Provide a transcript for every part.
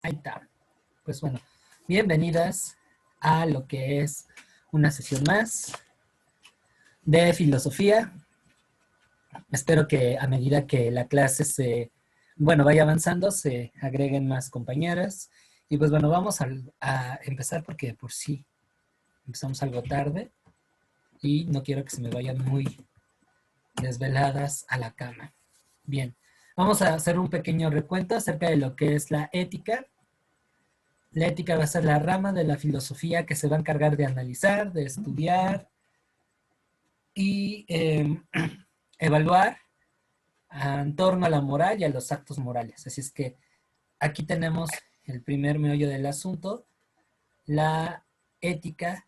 Ahí está. Pues bueno, bienvenidas a lo que es una sesión más de filosofía. Espero que a medida que la clase vaya avanzando, se agreguen más compañeras. Y pues bueno, vamos a empezar porque por sí empezamos algo tarde y no quiero que se me vayan muy desveladas a la cama. Bien, vamos a hacer un pequeño recuento acerca de lo que es la ética. La ética va a ser la rama de la filosofía que se va a encargar de analizar, de estudiar y evaluar en torno a la moral y a los actos morales. Así es que aquí tenemos el primer meollo del asunto. La ética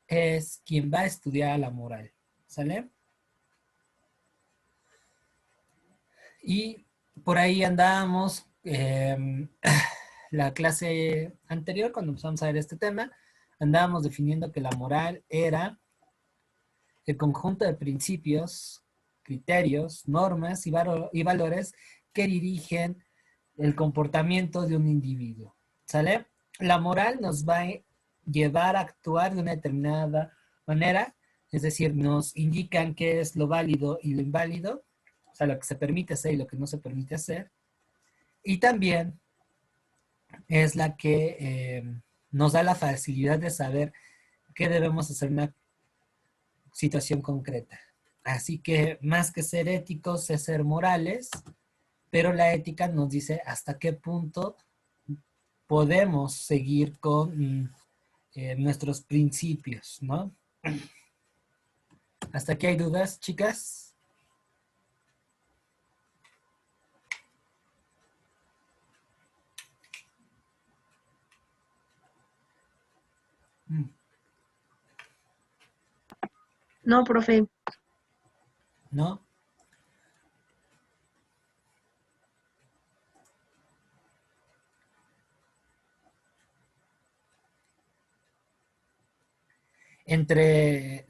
es quien va a estudiar la moral. ¿Sale? Y por ahí andábamos la clase anterior, cuando empezamos a ver este tema, andábamos definiendo que la moral era el conjunto de principios, criterios, normas y valores que dirigen el comportamiento de un individuo. ¿Sale? La moral nos va a llevar a actuar de una determinada manera, es decir, nos indican qué es lo válido y lo inválido, o sea, lo que se permite hacer y lo que no se permite hacer. Y también es la que nos da la facilidad de saber qué debemos hacer en una situación concreta. Así que más que ser éticos es ser morales, pero la ética nos dice hasta qué punto podemos seguir con nuestros principios, ¿no? ¿Hasta aquí hay dudas, chicas? No, profe. ¿No? Entre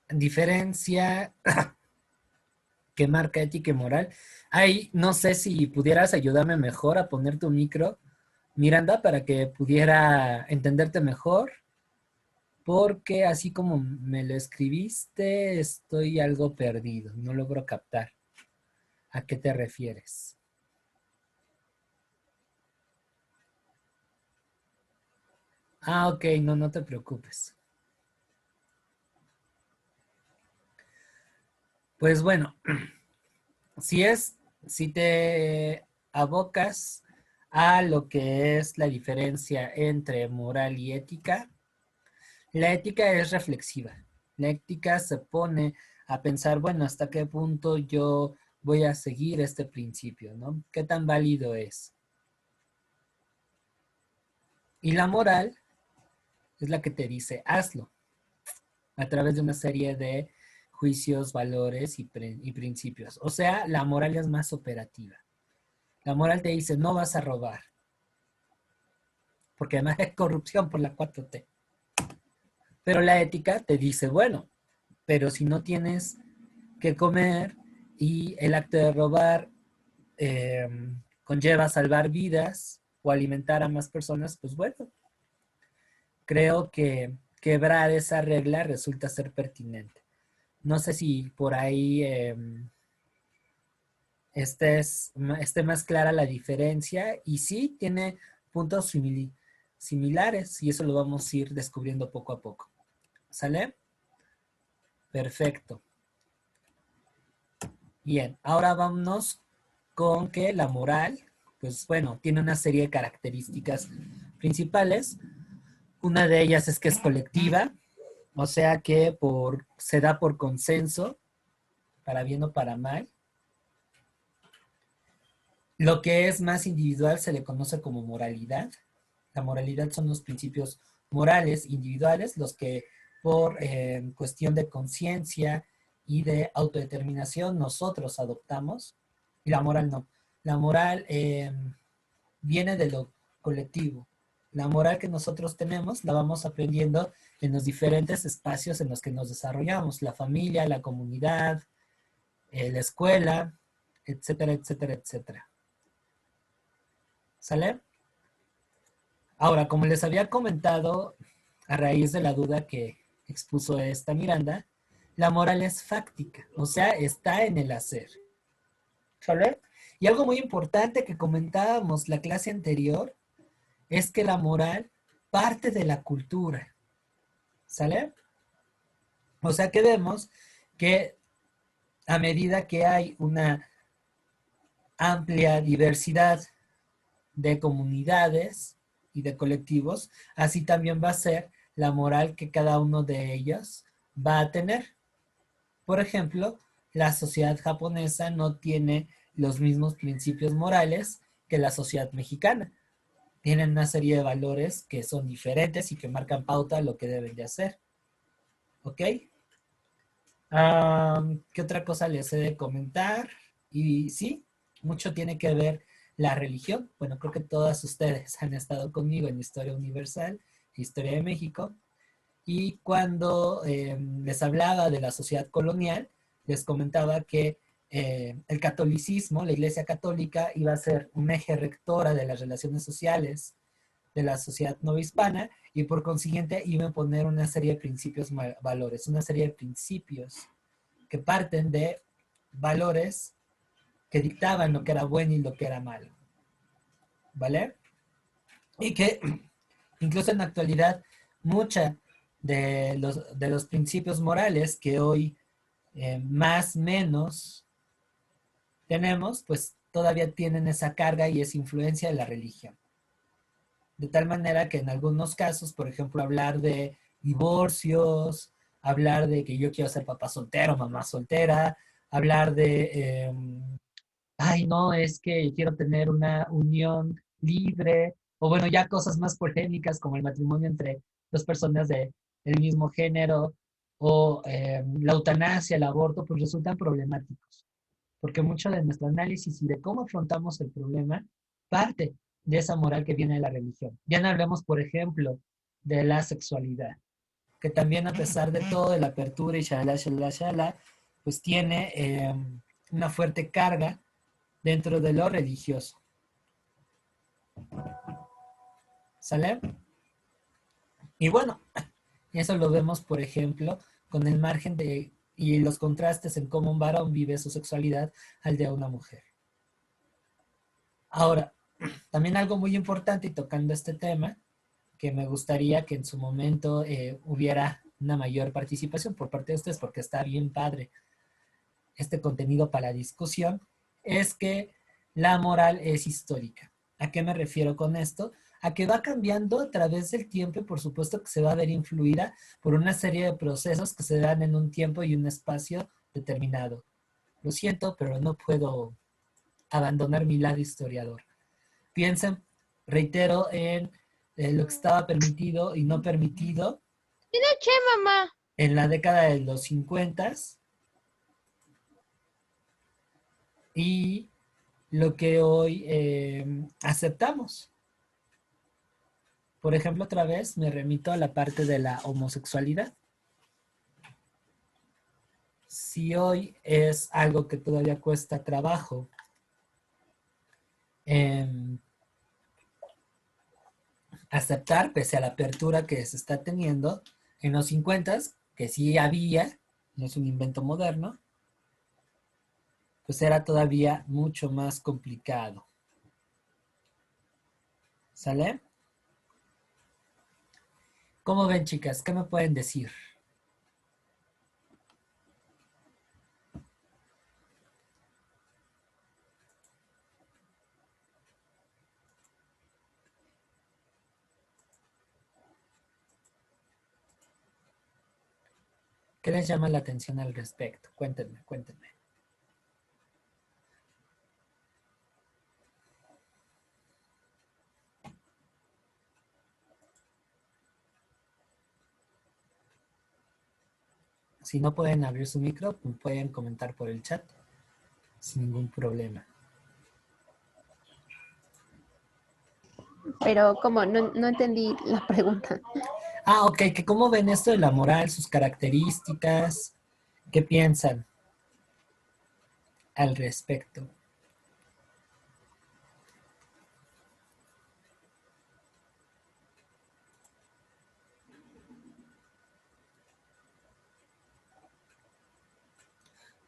diferencia que marca ética y moral. Ahí no sé si pudieras ayudarme mejor a poner tu micro, Miranda, para que pudiera entenderte mejor, porque así como me lo escribiste, estoy algo perdido, no logro captar a qué te refieres. Ah, ok, no, no te preocupes. Pues bueno, si te abocas a lo que es la diferencia entre moral y ética, la ética es reflexiva. La ética se pone a pensar, bueno, ¿hasta qué punto yo voy a seguir este principio, ¿no? ¿Qué tan válido es? Y la moral es la que te dice, hazlo, a través de una serie de juicios, valores y principios. O sea, la moral es más operativa. La moral te dice, no vas a robar, porque además es corrupción por la 4T. Pero la ética te dice, bueno, pero si no tienes que comer y el acto de robar eh, conlleva salvar vidas o alimentar a más personas, pues bueno, creo que quebrar esa regla resulta ser pertinente. No sé si por ahí esté más clara la diferencia y sí tiene puntos similares y eso lo vamos a ir descubriendo poco a poco. ¿Sale? Perfecto. Bien, ahora vámonos con que la moral, pues bueno, tiene una serie de características principales. Una de ellas es que es colectiva, o sea que se da por consenso, para bien o para mal. Lo que es más individual se le conoce como moralidad. La moralidad son los principios morales individuales, los que por cuestión de conciencia y de autodeterminación nosotros adoptamos, y la moral no. La moral viene de lo colectivo. La moral que nosotros tenemos la vamos aprendiendo en los diferentes espacios en los que nos desarrollamos, la familia, la comunidad, la escuela, etcétera, etcétera, etcétera. ¿Sale? Ahora, como les había comentado, a raíz de la duda que expuso esta Miranda, la moral es fáctica, o sea, está en el hacer. ¿Sale? Y algo muy importante que comentábamos la clase anterior es que la moral parte de la cultura. ¿Sale? O sea que vemos que a medida que hay una amplia diversidad de comunidades y de colectivos, así también va a ser la moral que cada uno de ellos va a tener. Por ejemplo, la sociedad japonesa no tiene los mismos principios morales que la sociedad mexicana. Tienen una serie de valores que son diferentes y que marcan pauta a lo que deben de hacer. ¿Ok? ¿Qué otra cosa les he de comentar? Y sí, mucho tiene que ver la religión. Bueno, creo que todas ustedes han estado conmigo en Historia Universal, Historia de México, y cuando les hablaba de la sociedad colonial, les comentaba que el catolicismo, la Iglesia Católica, iba a ser un eje rectora de las relaciones sociales de la sociedad novohispana y por consiguiente iba a poner una serie de principios, valores, una serie de principios que parten de valores que dictaban lo que era bueno y lo que era malo. ¿Vale? Y que incluso en la actualidad, mucha de los principios morales que hoy más menos tenemos, pues todavía tienen esa carga y esa influencia de la religión. De tal manera que en algunos casos, por ejemplo, hablar de divorcios, hablar de que yo quiero ser papá soltero, mamá soltera, hablar de ay, no, es que quiero tener una unión libre, o bueno, ya cosas más polémicas como el matrimonio entre dos personas del mismo género, o la eutanasia, el aborto, pues resultan problemáticos, porque mucho de nuestro análisis y de cómo afrontamos el problema parte de esa moral que viene de la religión. Ya no hablemos, por ejemplo, de la sexualidad, que también a pesar de todo, de la apertura y shalala, shalala, shalala, pues tiene una fuerte carga dentro de lo religioso. ¿Sale? Y bueno, eso lo vemos, por ejemplo, con el margen de y los contrastes en cómo un varón vive su sexualidad al de una mujer. Ahora, también algo muy importante y tocando este tema, que me gustaría que en su momento hubiera una mayor participación por parte de ustedes, porque está bien padre este contenido para discusión, es que la moral es histórica. ¿A qué me refiero con esto? A que va cambiando a través del tiempo y por supuesto que se va a ver influida por una serie de procesos que se dan en un tiempo y un espacio determinado. Lo siento, pero no puedo abandonar mi lado historiador. Piensen, reitero, en lo que estaba permitido y no permitido Tiene che, mamá. en la década de los 50 y lo que hoy aceptamos. Por ejemplo, otra vez me remito a la parte de la homosexualidad. Si hoy es algo que todavía cuesta trabajo eh, aceptar, pese a la apertura que se está teniendo, en los 50, que sí había, no es un invento moderno, pues era todavía mucho más complicado. ¿Sale? ¿Cómo ven, chicas? ¿Qué me pueden decir? ¿Qué les llama la atención al respecto? Cuéntenme, cuéntenme. Si no pueden abrir su micro, pueden comentar por el chat sin ningún problema. Pero, ¿cómo? No, no entendí la pregunta. Ah, ok, que cómo ven esto de la moral, sus características, qué piensan al respecto.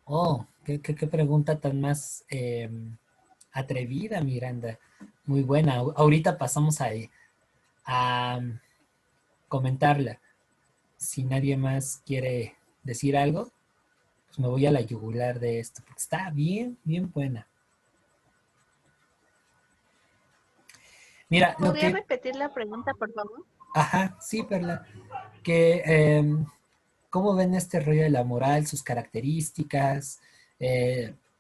Oh, qué pregunta tan más atrevida, Miranda. Muy buena. Ahorita pasamos a comentarla. Si nadie más quiere decir algo, pues me voy a la yugular de esto, porque está bien, bien buena. Mira, lo ¿Podría que, repetir la pregunta, por favor? ajá, sí, Perla, que cómo ven este rollo de la moral, sus características,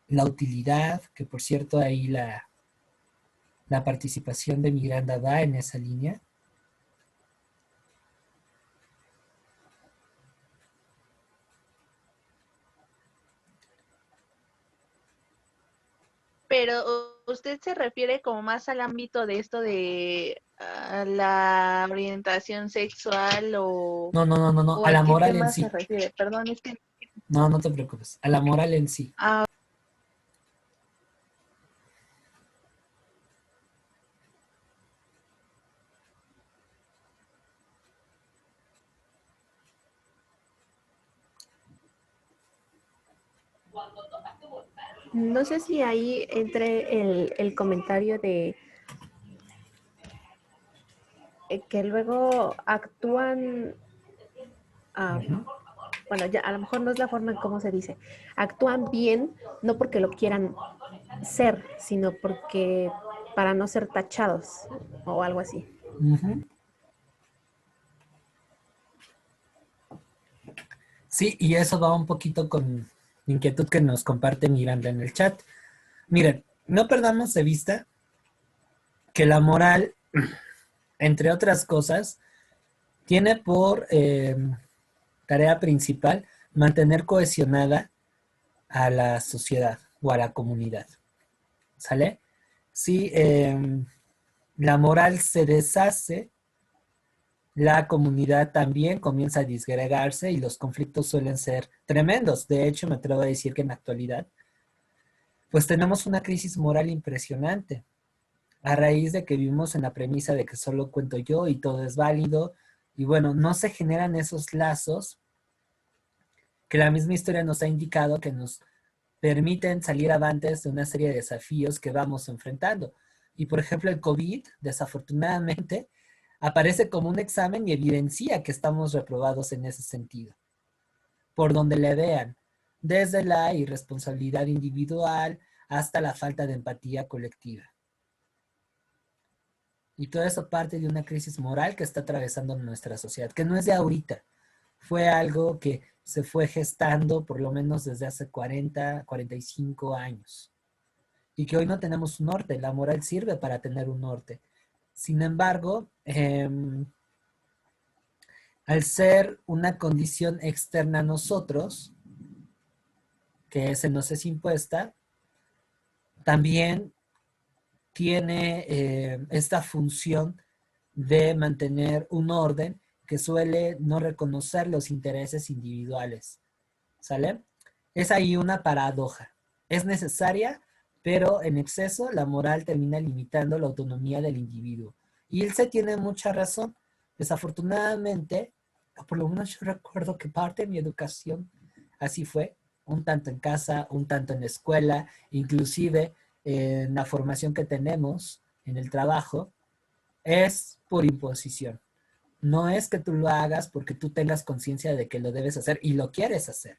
la utilidad, que por cierto ahí la participación de Miranda va en esa línea. Pero usted se refiere como más al ámbito de esto de la orientación sexual No, no, no, no, no, o a a la qué moral en tema se sí. refiere. Perdón, es que No, no te preocupes, a la moral en sí. ah, no sé si ahí entre el comentario de que luego actúan, ah, Ujú. bueno, ya a lo mejor no es la forma en cómo se dice, actúan bien no porque lo quieran ser, sino porque para no ser tachados o algo así. Ujú. Sí, y eso va un poquito con la inquietud que nos comparte Miranda en el chat. Miren, no perdamos de vista que la moral, entre otras cosas, tiene por tarea principal mantener cohesionada a la sociedad o a la comunidad. ¿Sale? Si la moral se deshace, la comunidad también comienza a disgregarse y los conflictos suelen ser tremendos. De hecho, me atrevo a decir que en la actualidad, pues tenemos una crisis moral impresionante a raíz de que vivimos en la premisa de que solo cuento yo y todo es válido. Y bueno, no se generan esos lazos que la misma historia nos ha indicado que nos permiten salir avantes de una serie de desafíos que vamos enfrentando. Y por ejemplo, el COVID, desafortunadamente, aparece como un examen y evidencia que estamos reprobados en ese sentido, por donde le vean, desde la irresponsabilidad individual hasta la falta de empatía colectiva. Y todo eso parte de una crisis moral que está atravesando nuestra sociedad, que no es de ahorita, fue algo que se fue gestando por lo menos desde hace 45 años. Y que hoy no tenemos un norte, la moral sirve para tener un norte. Sin embargo, al ser una condición externa a nosotros, que se nos es impuesta, también tiene esta función de mantener un orden que suele no reconocer los intereses individuales. ¿Sale? Es ahí una paradoja. Es necesaria, pero en exceso la moral termina limitando la autonomía del individuo. Y él se tiene mucha razón. Desafortunadamente, por lo menos yo recuerdo que parte de mi educación así fue, un tanto en casa, un tanto en la escuela, inclusive en la formación que tenemos en el trabajo, es por imposición. No es que tú lo hagas porque tú tengas conciencia de que lo debes hacer y lo quieres hacer,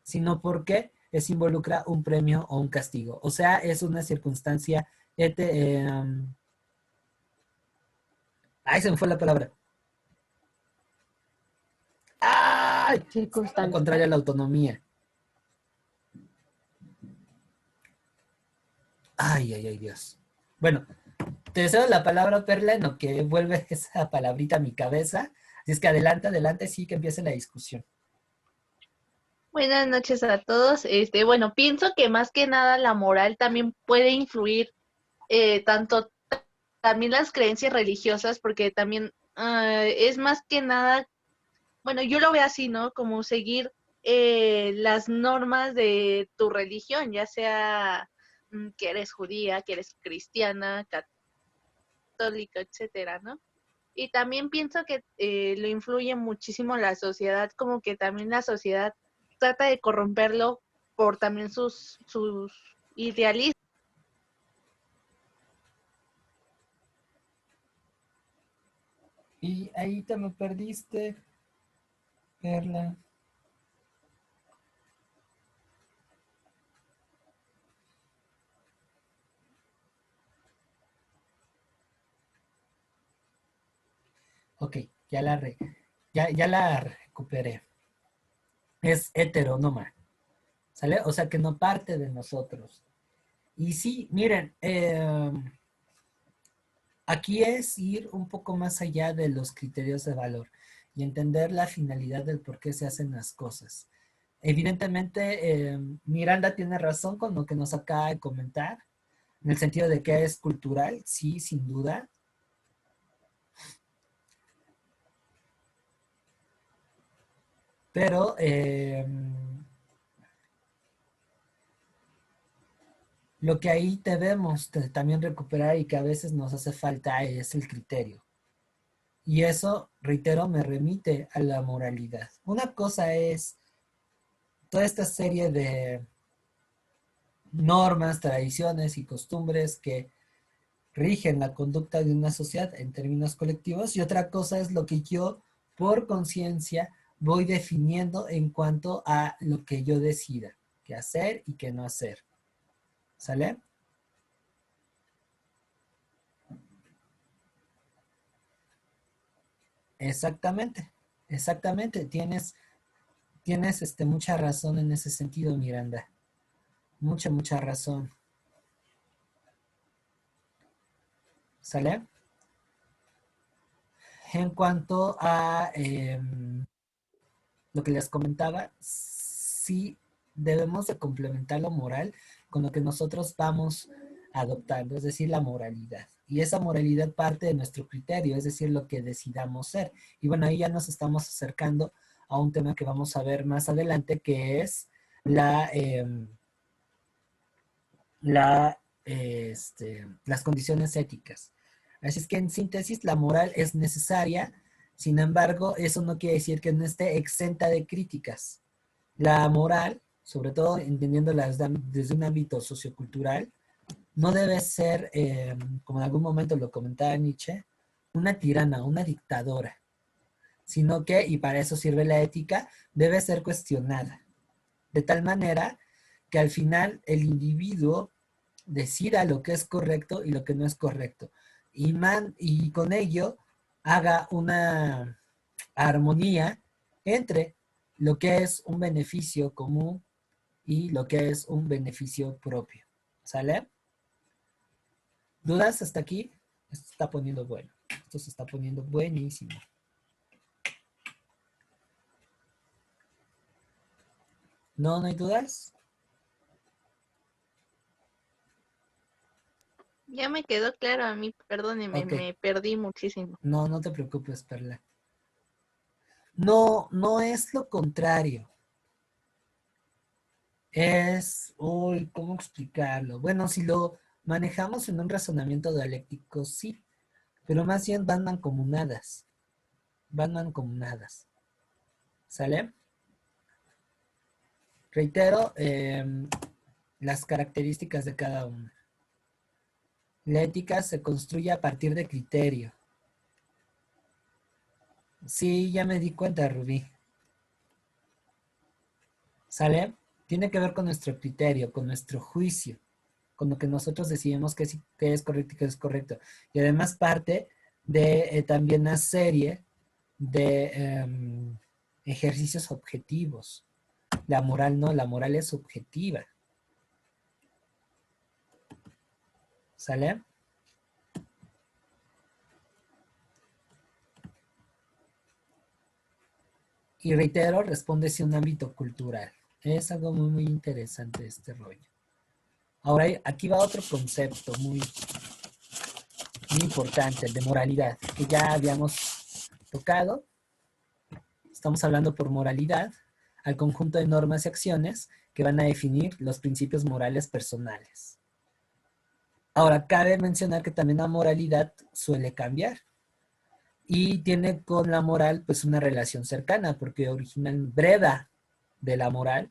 sino porque es involucra un premio o un castigo. O sea, es una circunstancia, ay, se me fue la palabra. Ay, la Circunstancia. contraria a la autonomía. Ay, ay, ay, Dios. Bueno, te deseo la palabra, Perla, en lo que vuelve esa palabrita a mi cabeza. Así es que adelante, adelante, sí que empiece la discusión. Buenas noches a todos. Bueno, pienso que más que nada la moral también puede influir tanto también las creencias religiosas, porque también es más que nada, bueno, yo lo veo así, ¿no? Como seguir las normas de tu religión, ya sea que eres judía, que eres cristiana, católica, etcétera, ¿no? Y también pienso que lo influye muchísimo la sociedad, como que también la sociedad trata de corromperlo por también sus idealismos. Y ahí te me perdiste, Perla. Ok, ya la recuperé. Es heterónoma, ¿sale? O sea que no parte de nosotros. Y sí, miren, aquí es ir un poco más allá de los criterios de valor y entender la finalidad del por qué se hacen las cosas. Evidentemente, Miranda tiene razón con lo que nos acaba de comentar, en el sentido de que es cultural, sí, sin duda. Pero lo que ahí debemos también recuperar y que a veces nos hace falta es el criterio. Y eso, reitero, me remite a la moralidad. Una cosa es toda esta serie de normas, tradiciones y costumbres que rigen la conducta de una sociedad en términos colectivos y otra cosa es lo que yo por conciencia voy definiendo en cuanto a lo que yo decida, qué hacer y qué no hacer. ¿Sale? Exactamente, exactamente. Tienes mucha razón en ese sentido, Miranda. Mucha razón. ¿Sale? En cuanto a lo que les comentaba, sí debemos de complementar lo moral con lo que nosotros vamos adoptando, es decir, la moralidad. Y esa moralidad parte de nuestro criterio, es decir, lo que decidamos ser. Y bueno, ahí ya nos estamos acercando a un tema que vamos a ver más adelante, que es las condiciones éticas. Así es que en síntesis, la moral es necesaria, sin embargo, eso no quiere decir que no esté exenta de críticas. La moral, sobre todo entendiéndola desde un ámbito sociocultural, no debe ser, como en algún momento lo comentaba Nietzsche, una tirana, una dictadora, sino que, y para eso sirve la ética, debe ser cuestionada, de tal manera que al final el individuo decida lo que es correcto y lo que no es correcto. Y con ello haga una armonía entre lo que es un beneficio común y lo que es un beneficio propio. ¿Sale? ¿Dudas hasta aquí? Esto se está poniendo bueno. Esto se está poniendo buenísimo. ¿No, no hay dudas? Ya me quedó claro a mí, perdóneme, Ok. me perdí muchísimo. No, no te preocupes, Perla. No, no es lo contrario. Uy, ¿cómo explicarlo? Bueno, si lo manejamos en un razonamiento dialéctico, sí, pero más bien van mancomunadas, van mancomunadas, ¿sale? Reitero las características de cada una. La ética se construye a partir de criterio. Sí, ya me di cuenta, Rubí. ¿Sale? Tiene que ver con nuestro criterio, con nuestro juicio, con lo que nosotros decidimos que es correcto y que es correcto. Y además parte de también una serie de ejercicios objetivos. La moral no, la moral es subjetiva. ¿Sale? Y reitero, responde si un ámbito cultural. Es algo muy interesante este rollo. Ahora, aquí va otro concepto muy importante, el de moralidad, que ya habíamos tocado. Estamos hablando por moralidad al conjunto de normas y acciones que van a definir los principios morales personales. Ahora, cabe mencionar que también la moralidad suele cambiar y tiene con la moral pues una relación cercana porque original breva de la moral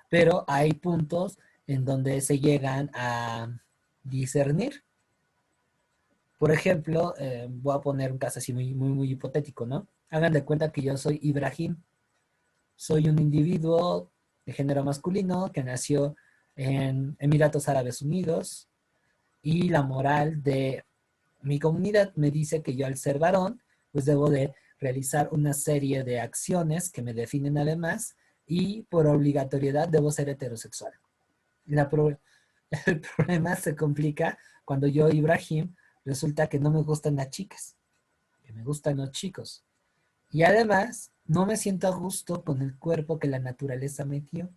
pero hay puntos en donde se llegan a discernir. Por ejemplo, voy a poner un caso así muy hipotético, ¿no? Hagan de cuenta que yo soy Ibrahim, soy un individuo de género masculino que nació en Emiratos Árabes Unidos y la moral de mi comunidad me dice que yo al ser varón, pues debo de realizar una serie de acciones que me definen además y por obligatoriedad debo ser heterosexual. La pro el problema se complica cuando yo, Ibrahim, resulta que no me gustan las chicas, que me gustan los chicos. Y además, no me siento a gusto con el cuerpo que la naturaleza me dio.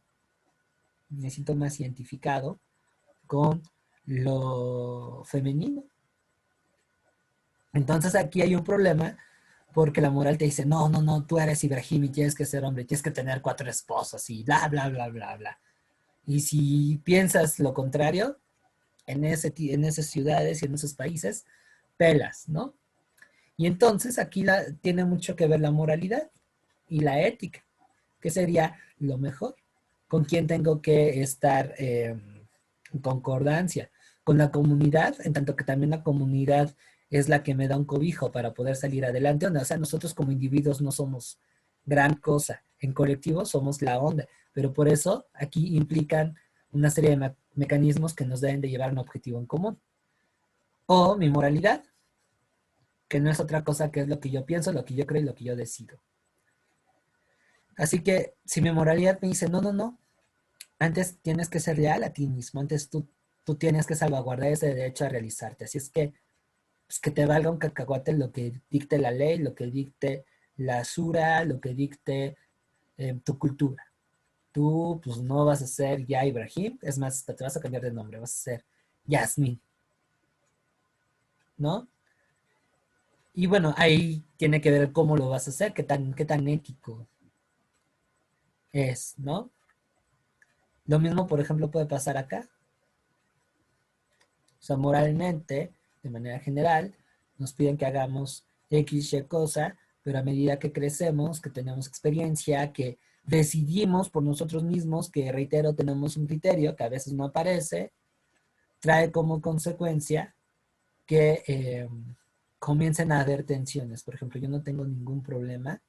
Me siento más identificado con lo femenino. Entonces aquí hay un problema porque la moral te dice, no, tú eres Ibrahim y tienes que ser hombre, tienes que tener 4 esposas y bla. Y si piensas lo contrario, en esas ciudades y en esos países, pelas, ¿no? Y entonces aquí tiene mucho que ver la moralidad y la ética, que sería lo mejor, con quién tengo que estar en concordancia, con la comunidad, en tanto que también la comunidad es la que me da un cobijo para poder salir adelante. O sea, nosotros como individuos no somos gran cosa, en colectivo somos la onda, pero por eso aquí implican una serie de mecanismos que nos deben de llevar a un objetivo en común. O mi moralidad, que no es otra cosa que es lo que yo pienso, lo que yo creo y lo que yo decido. Así que si mi moralidad me dice, no, antes tienes que ser leal a ti mismo, antes tú tienes que salvaguardar ese derecho a realizarte. Así es que, pues, que te valga un cacahuate lo que dicte la ley, lo que dicte la sura, lo que dicte tu cultura. Tú, pues, no vas a ser ya Ibrahim, es más, hasta te vas a cambiar de nombre, vas a ser Yasmin, ¿no? Y bueno, ahí tiene que ver cómo lo vas a hacer, qué tan ético es, ¿no? Lo mismo, por ejemplo, puede pasar acá. O sea, moralmente, de manera general, nos piden que hagamos X, Y cosa, pero a medida que crecemos, que tenemos experiencia, que decidimos por nosotros mismos, que reitero, tenemos un criterio que a veces no aparece, trae como consecuencia que comiencen a haber tensiones. Por ejemplo, yo no tengo ningún problema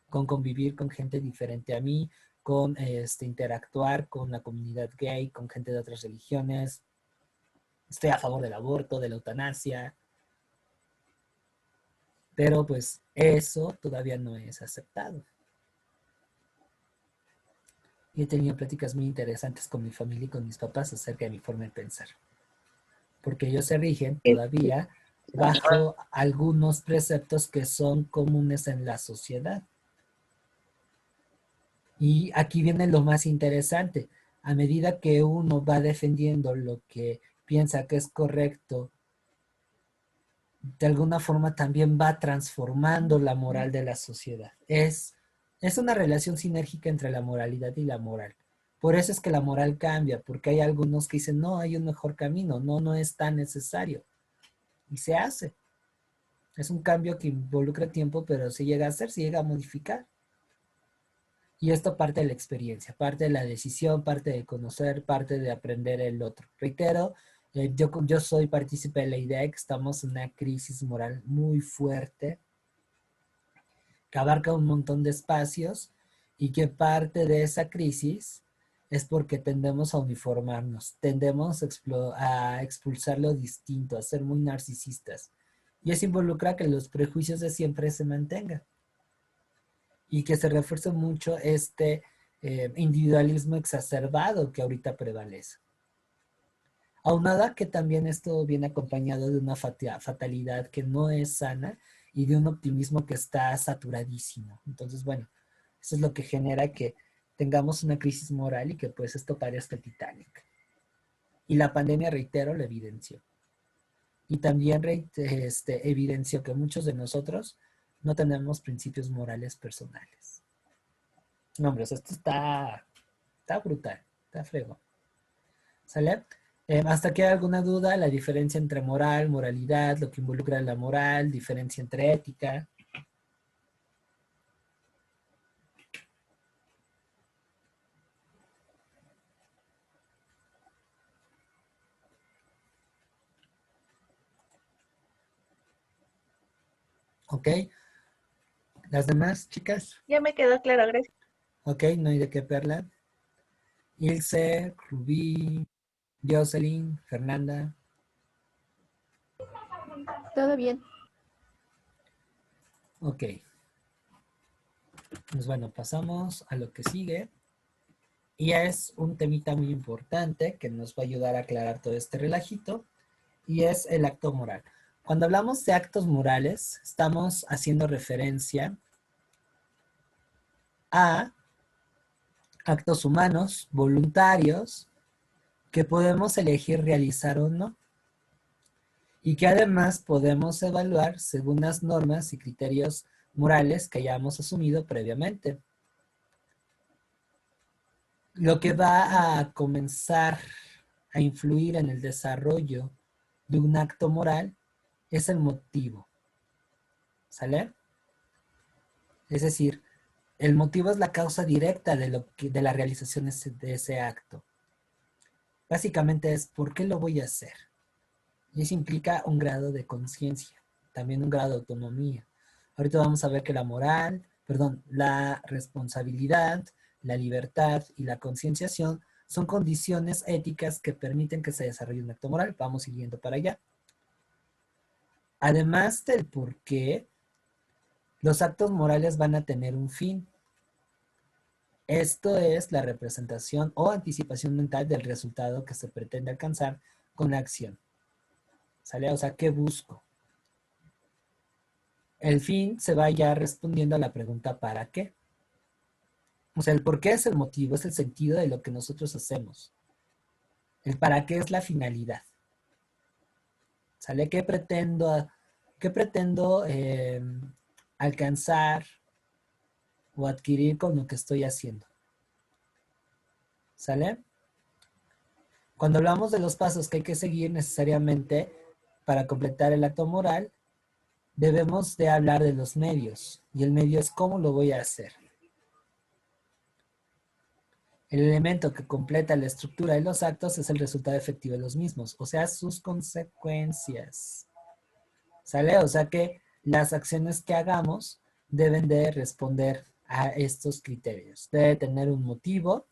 con convivir con gente diferente a mí, con interactuar con la comunidad gay, con gente de otras religiones. Estoy a favor del aborto, de la eutanasia, pero pues eso todavía no es aceptado. Y he tenido pláticas muy interesantes con mi familia y con mis papás acerca de mi forma de pensar, porque ellos se rigen todavía bajo algunos preceptos que son comunes en la sociedad. Y aquí viene lo más interesante. A medida que uno va defendiendo lo que piensa que es correcto, de alguna forma también va transformando la moral de la sociedad. Es una relación sinérgica entre la moralidad y la moral. Por eso es que la moral cambia, porque hay algunos que dicen, no, hay un mejor camino, no es tan necesario. Y se hace. Es un cambio que involucra tiempo, pero se llega a hacer, se llega a modificar. Y esto parte de la experiencia, parte de la decisión, parte de conocer, parte de aprender el otro. Reitero, yo soy partícipe de la idea de que estamos en una crisis moral muy fuerte, que abarca un montón de espacios y que parte de esa crisis es porque tendemos a uniformarnos, tendemos a expulsar lo distinto, a ser muy narcisistas. Y eso involucra que los prejuicios de siempre se mantengan y que se refuerce mucho este individualismo exacerbado que ahorita prevalece. Aunada que también esto viene acompañado de una fatalidad que no es sana y de un optimismo que está saturadísimo. Entonces, bueno, eso es lo que genera que tengamos una crisis moral y que pues esto parezca el Titanic. Y la pandemia, reitero, lo evidenció. Y también evidenció que muchos de nosotros no tenemos principios morales personales. No, hombre, o sea, esto está brutal, está frego. ¿Sale? ¿Hasta aquí hay alguna duda? La diferencia entre moral, moralidad, lo que involucra la moral, diferencia entre ética. ¿Ok? ¿Las demás, chicas? Ya me quedó claro, gracias. ¿Ok? No hay de qué perla. Ilse, Rubí, Jocelyn, Fernanda. Todo bien. Ok. Pues bueno, pasamos a lo que sigue. Y es un temita muy importante que nos va a ayudar a aclarar todo este relajito. Y es el acto moral. Cuando hablamos de actos morales, estamos haciendo referencia a actos humanos, voluntarios, que podemos elegir realizar o no, y que además podemos evaluar según las normas y criterios morales que hayamos asumido previamente. Lo que va a comenzar a influir en el desarrollo de un acto moral es el motivo, ¿sale? Es decir, el motivo es la causa directa de la realización de ese acto. Básicamente es ¿por qué lo voy a hacer? Y eso implica un grado de conciencia, también un grado de autonomía. Ahorita vamos a ver que la responsabilidad, la libertad y la concienciación son condiciones éticas que permiten que se desarrolle un acto moral. Vamos siguiendo para allá. Además del por qué, los actos morales van a tener un fin. Esto es la representación o anticipación mental del resultado que se pretende alcanzar con la acción. ¿Sale? O sea, ¿qué busco? El fin se va ya respondiendo a la pregunta ¿para qué? O sea, el por qué es el motivo, es el sentido de lo que nosotros hacemos. El para qué es la finalidad. ¿Sale? ¿Qué pretendo alcanzar o adquirir con lo que estoy haciendo? ¿Sale? Cuando hablamos de los pasos que hay que seguir necesariamente para completar el acto moral, debemos de hablar de los medios. Y el medio es cómo lo voy a hacer. El elemento que completa la estructura de los actos es el resultado efectivo de los mismos, o sea, sus consecuencias. ¿Sale? O sea que las acciones que hagamos deben de responder a estos criterios. Debe tener un motivo,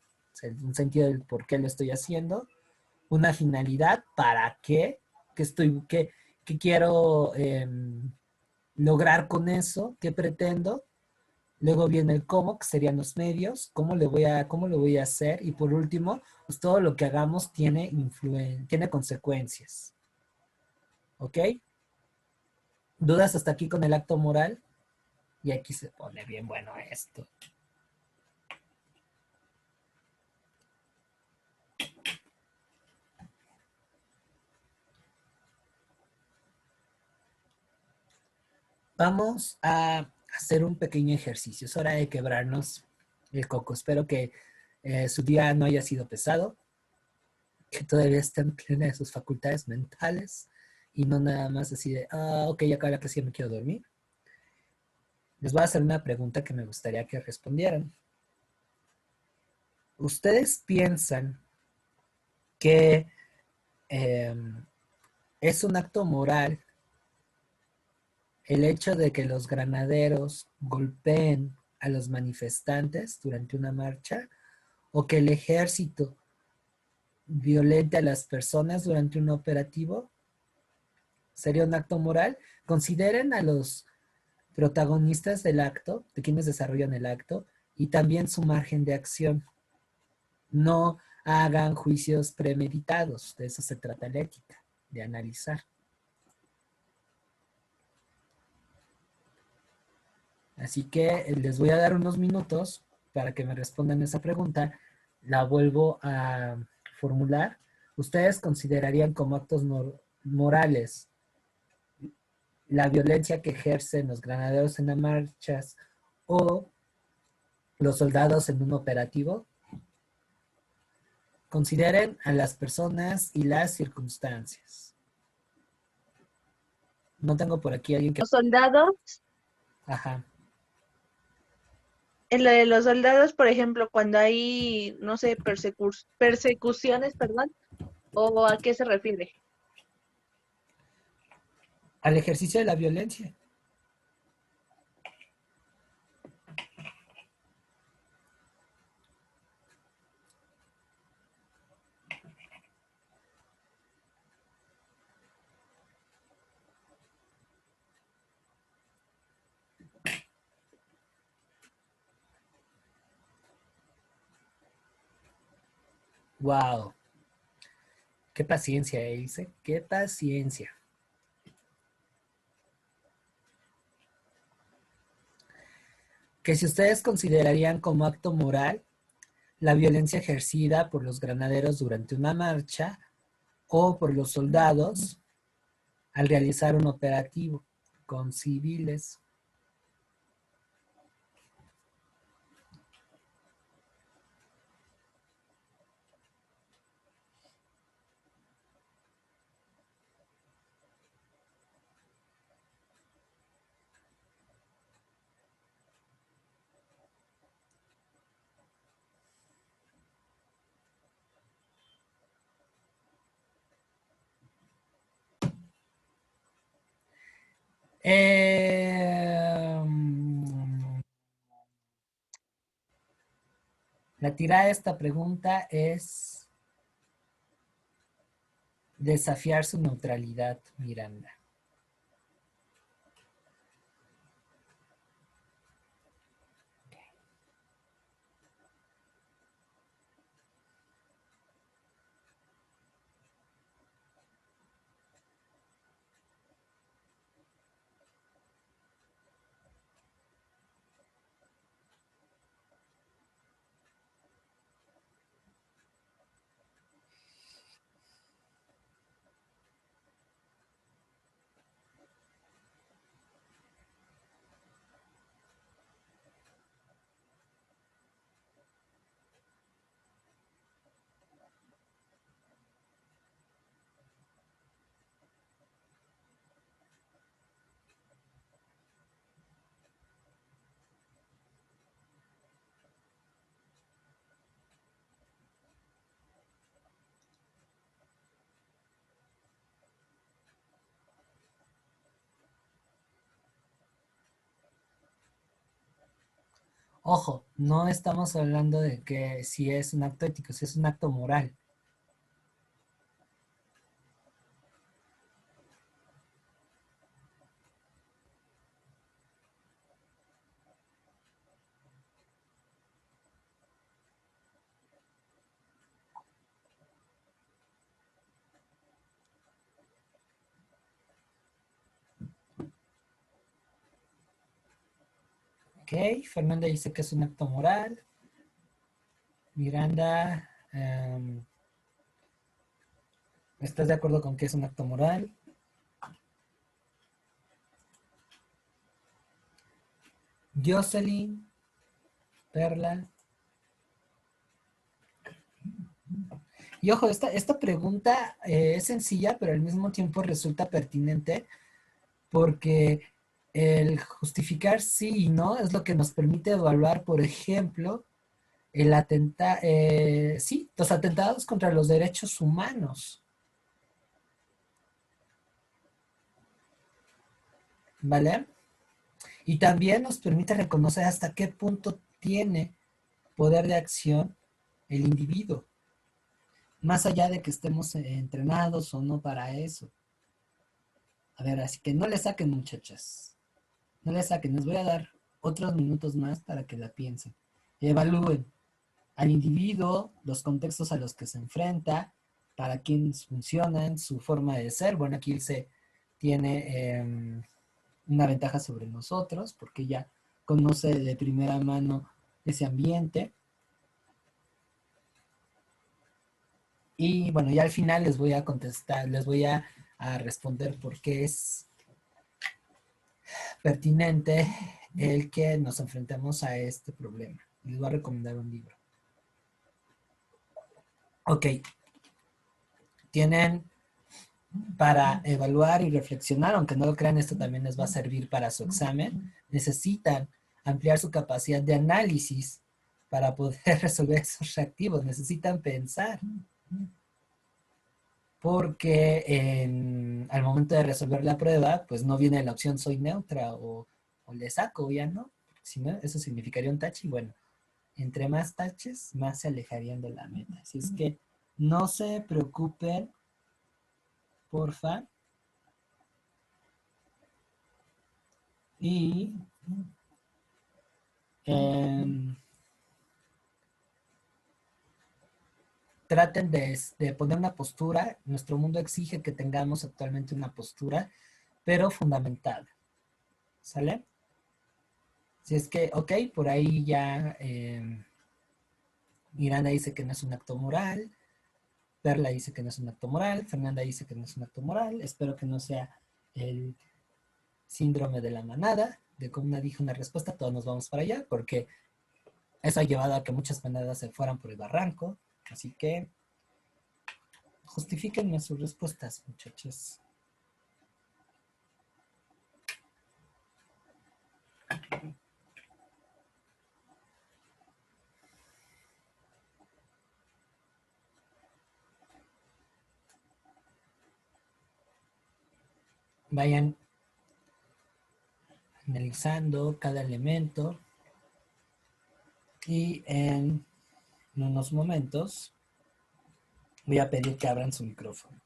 un sentido del por qué lo estoy haciendo, una finalidad, para qué, qué quiero lograr con eso, qué pretendo. Luego viene el cómo, que serían los medios, cómo lo voy a hacer. Y por último, pues todo lo que hagamos tiene consecuencias. ¿Ok? ¿Dudas hasta aquí con el acto moral? Y aquí se pone bien bueno esto. Vamos a hacer un pequeño ejercicio. Es hora de quebrarnos el coco. Espero que su día no haya sido pesado, que todavía estén plenas de sus facultades mentales y no nada más así de, ok, ya acabé la clase, ya me quiero dormir. Les voy a hacer una pregunta que me gustaría que respondieran. ¿Ustedes piensan que es un acto moral el hecho de que los granaderos golpeen a los manifestantes durante una marcha o que el ejército violente a las personas durante un operativo? ¿Sería un acto moral? Consideren a los protagonistas del acto, de quienes desarrollan el acto, y también su margen de acción. No hagan juicios premeditados, de eso se trata la ética, de analizar. Así que les voy a dar unos minutos para que me respondan esa pregunta. La vuelvo a formular. ¿Ustedes considerarían como actos morales la violencia que ejercen los granaderos en las marchas o los soldados en un operativo? Consideren a las personas y las circunstancias. No tengo por aquí alguien que... Los soldados, Ajá. en lo de los soldados, por ejemplo, cuando hay, no sé, persecuciones, perdón, ¿o a qué se refiere? Al ejercicio de la violencia. Wow, qué paciencia, dice, qué paciencia. Que si ustedes considerarían como acto moral la violencia ejercida por los granaderos durante una marcha o por los soldados al realizar un operativo con civiles. Eh, la tirada de esta pregunta es desafiar su neutralidad, Miranda. Ojo, no estamos hablando de que si es un acto ético, si es un acto moral. Ok, Fernanda dice que es un acto moral. Miranda, ¿estás de acuerdo con que es un acto moral? Jocelyn, Perla. Y ojo, esta pregunta es sencilla, pero al mismo tiempo resulta pertinente porque el justificar sí y no es lo que nos permite evaluar, por ejemplo, sí, los atentados contra los derechos humanos, ¿vale? Y también nos permite reconocer hasta qué punto tiene poder de acción el individuo, más allá de que estemos entrenados o no para eso. A ver, así que no le saquen, muchachas. No le saquen. Les voy a dar otros minutos más para que la piensen. Evalúen al individuo, los contextos a los que se enfrenta, para quiénes funcionan, su forma de ser. Bueno, aquí se tiene una ventaja sobre nosotros porque ya conoce de primera mano ese ambiente. Y bueno, ya al final les voy a contestar, les voy a responder por qué es pertinente el que nos enfrentemos a este problema. Les voy a recomendar un libro. Ok, tienen para evaluar y reflexionar, aunque no lo crean, esto también les va a servir para su examen. Necesitan ampliar su capacidad de análisis para poder resolver esos reactivos. Necesitan pensar, porque al momento de resolver la prueba, pues no viene la opción soy neutra o le saco, ya no. Si no, eso significaría un tache y bueno, entre más taches, más se alejarían de la meta. Así es que no se preocupen, porfa. Y eh, traten de poner una postura. Nuestro mundo exige que tengamos actualmente una postura, pero fundamentada. ¿Sale? Si es que, ok, por ahí ya Miranda dice que no es un acto moral, Perla dice que no es un acto moral, Fernanda dice que no es un acto moral. Espero que no sea el síndrome de la manada, de como una dijo una respuesta, todos nos vamos para allá, porque eso ha llevado a que muchas manadas se fueran por el barranco. Así que justifíquenme sus respuestas, muchachos. Vayan analizando cada elemento y en unos momentos voy a pedir que abran su micrófono.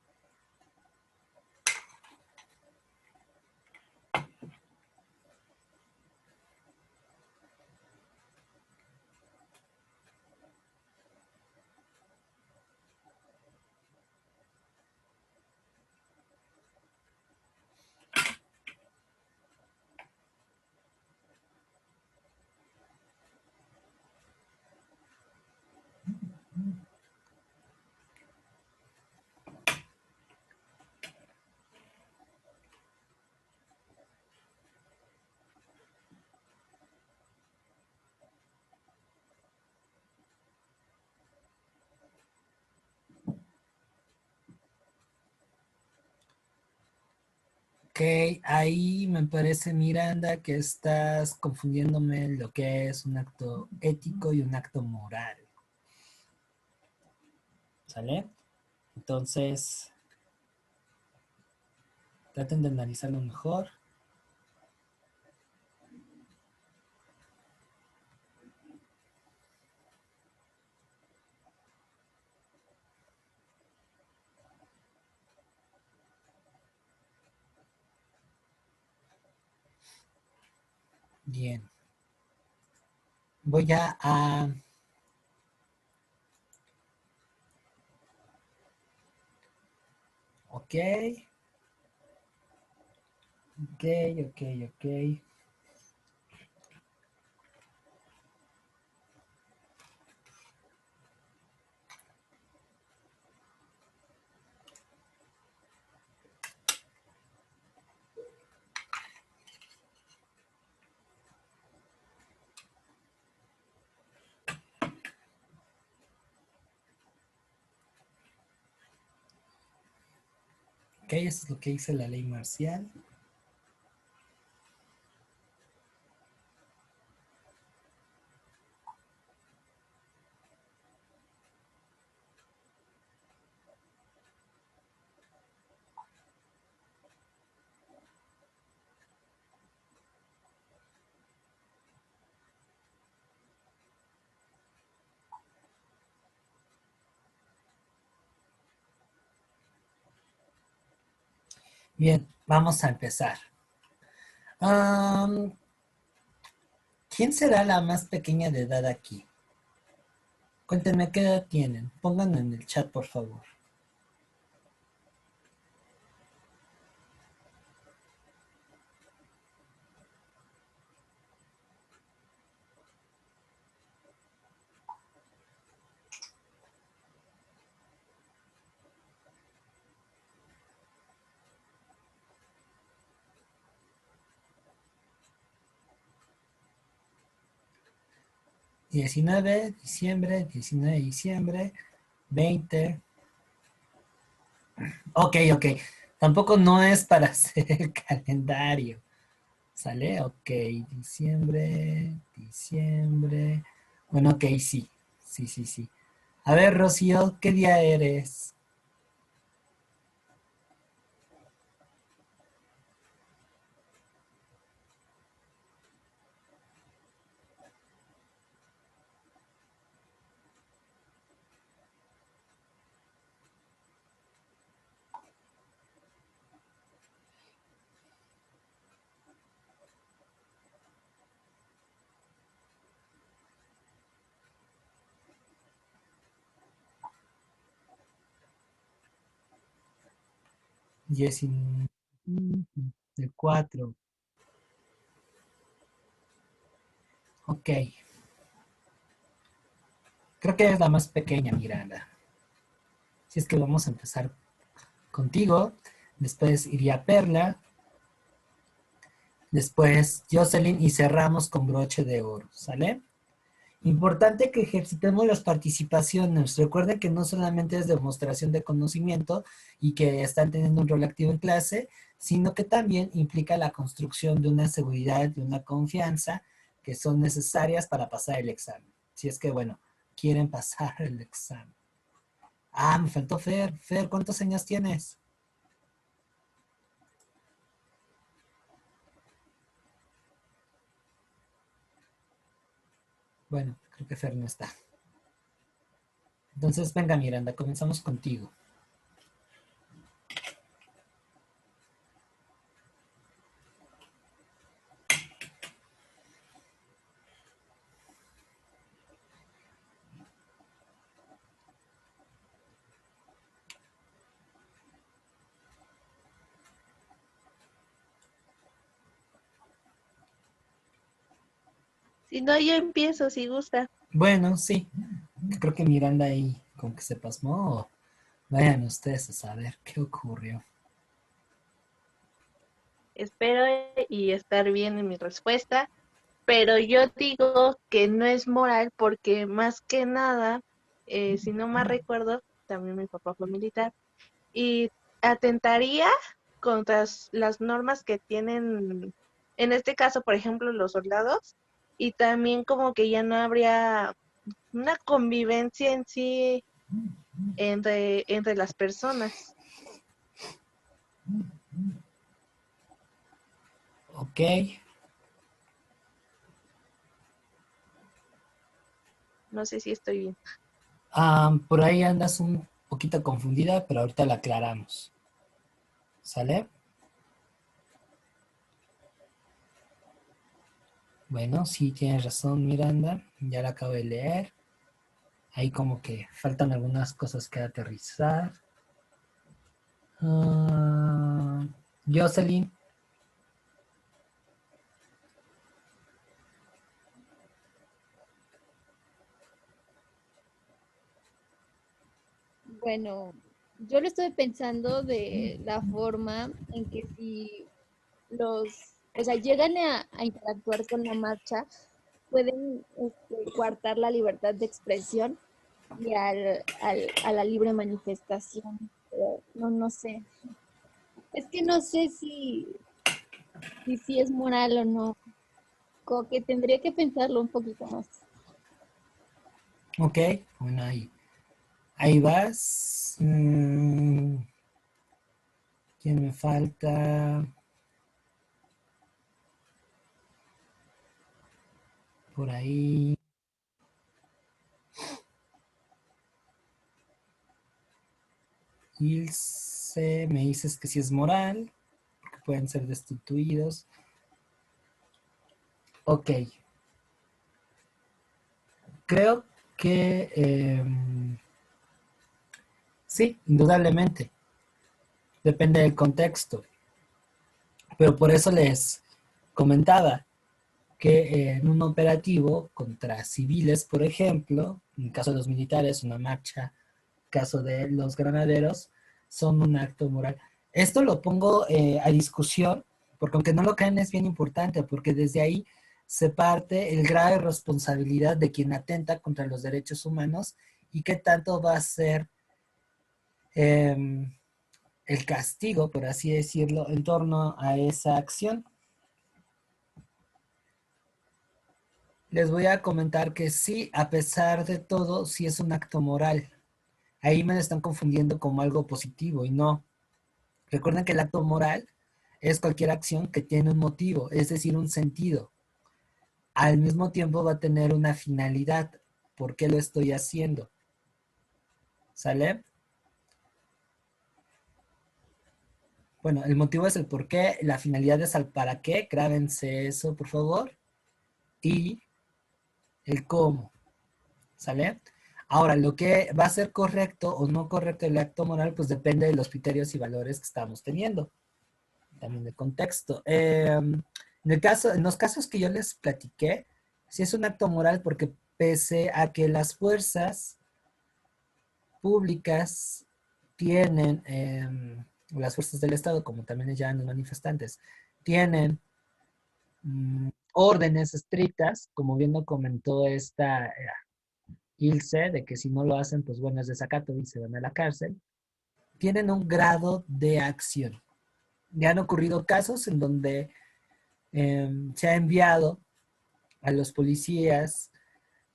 Ok, ahí me parece, Miranda, que estás confundiéndome lo que es un acto ético y un acto moral. ¿Sale? Entonces, traten de analizarlo mejor. Bien. Voy a ok, ok, ok, ok. Ok, eso es lo que dice la ley marcial. Bien, vamos a empezar. Um, ¿Quién será la más pequeña de edad aquí? Cuéntenme qué edad tienen. Pónganlo en el chat, por favor. Diciembre, 19 de diciembre, 20. Ok, ok. Tampoco no es para hacer el calendario. ¿Sale? Ok, diciembre, diciembre. Bueno, ok, sí. Sí, sí, sí. A ver, Rocío, ¿qué día eres? El 4. Ok. Creo que es la más pequeña, Miranda. Si es que vamos a empezar contigo. Después iría Perla. Después Jocelyn y cerramos con broche de oro. ¿Sale? Importante que ejercitemos las participaciones. Recuerden que no solamente es demostración de conocimiento y que están teniendo un rol activo en clase, sino que también implica la construcción de una seguridad y una confianza que son necesarias para pasar el examen. Si es que, bueno, quieren pasar el examen. Ah, me faltó Fer. Fer, ¿cuántos años tienes? Bueno, creo que Fer no está. Entonces, venga, Miranda, comenzamos contigo. Si no, yo empiezo, si gusta. Bueno, sí. Creo que Miranda ahí como que se pasmó. Vayan ustedes a saber qué ocurrió. Espero y estar bien en mi respuesta, pero yo digo que no es moral porque más que nada, si no mal recuerdo, también mi papá fue militar y atentaría contra las normas que tienen, en este caso, por ejemplo, los soldados, y también como que ya no habría una convivencia en sí entre las personas. Ok. No sé si estoy bien. Por ahí andas un poquito confundida, pero ahorita la aclaramos. ¿Sale? Bueno, sí, tienes razón, Miranda. Ya la acabo de leer. Ahí como que faltan algunas cosas que aterrizar. Ah, Jocelyn. Bueno, yo lo estoy pensando de la forma en que si o sea, llegan a interactuar con la marcha, pueden coartar la libertad de expresión y a la libre manifestación. Pero no sé. Es que no sé si es moral o no. Como que tendría que pensarlo un poquito más. Ok. Bueno, ahí vas. ¿Quién me falta? Por ahí. Ilse, me dices que sí es moral, que pueden ser destituidos. Ok. Creo que sí, indudablemente. Depende del contexto. Pero por eso les comentaba que en un operativo contra civiles, por ejemplo, en el caso de los militares, una marcha, en el caso de los granaderos, son un acto moral. Esto lo pongo a discusión, porque aunque no lo crean es bien importante, porque desde ahí se parte el grave responsabilidad de quien atenta contra los derechos humanos y qué tanto va a ser eh, el castigo, por así decirlo, en torno a esa acción. Les voy a comentar que sí, a pesar de todo, sí es un acto moral. Ahí me lo están confundiendo como algo positivo y no. Recuerden que el acto moral es cualquier acción que tiene un motivo, es decir, un sentido. Al mismo tiempo va a tener una finalidad. ¿Por qué lo estoy haciendo? ¿Sale? Bueno, el motivo es el por qué, la finalidad es el para qué, grábense eso, por favor. Y el cómo. ¿Sale? Ahora, lo que va a ser correcto o no correcto el acto moral, pues depende de los criterios y valores que estamos teniendo. También de contexto. En los casos que yo les platiqué, sí es un acto moral porque pese a que las fuerzas públicas tienen, las fuerzas del Estado, como también les llaman los manifestantes, tienen órdenes estrictas, como bien lo comentó esta Ilse, de que si no lo hacen, pues bueno, es desacato y se van a la cárcel, tienen un grado de acción. Ya han ocurrido casos en donde se ha enviado a los policías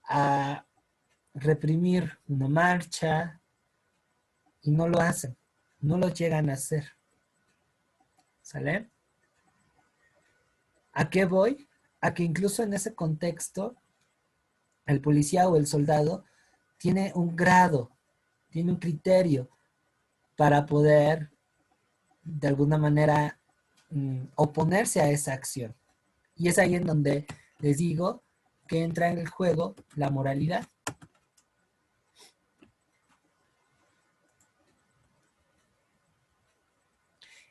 a reprimir una marcha y no lo hacen, no lo llegan a hacer. ¿Sale? ¿A qué voy? A que incluso en ese contexto, el policía o el soldado tiene un grado, tiene un criterio para poder, de alguna manera, oponerse a esa acción. Y es ahí en donde les digo que entra en el juego la moralidad.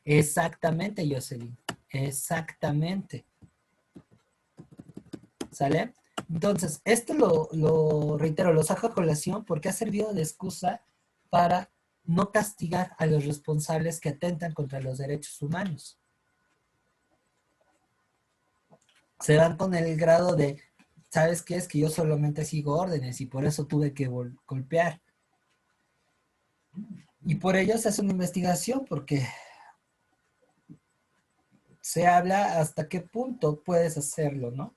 Exactamente, Jocelyn. Exactamente. ¿Sale? Entonces, esto lo reitero, lo saco a colación porque ha servido de excusa para no castigar a los responsables que atentan contra los derechos humanos. Se van con el grado de, ¿sabes qué? Es que yo solamente sigo órdenes y por eso tuve que golpear. Y por ello se hace una investigación porque se habla hasta qué punto puedes hacerlo, ¿no?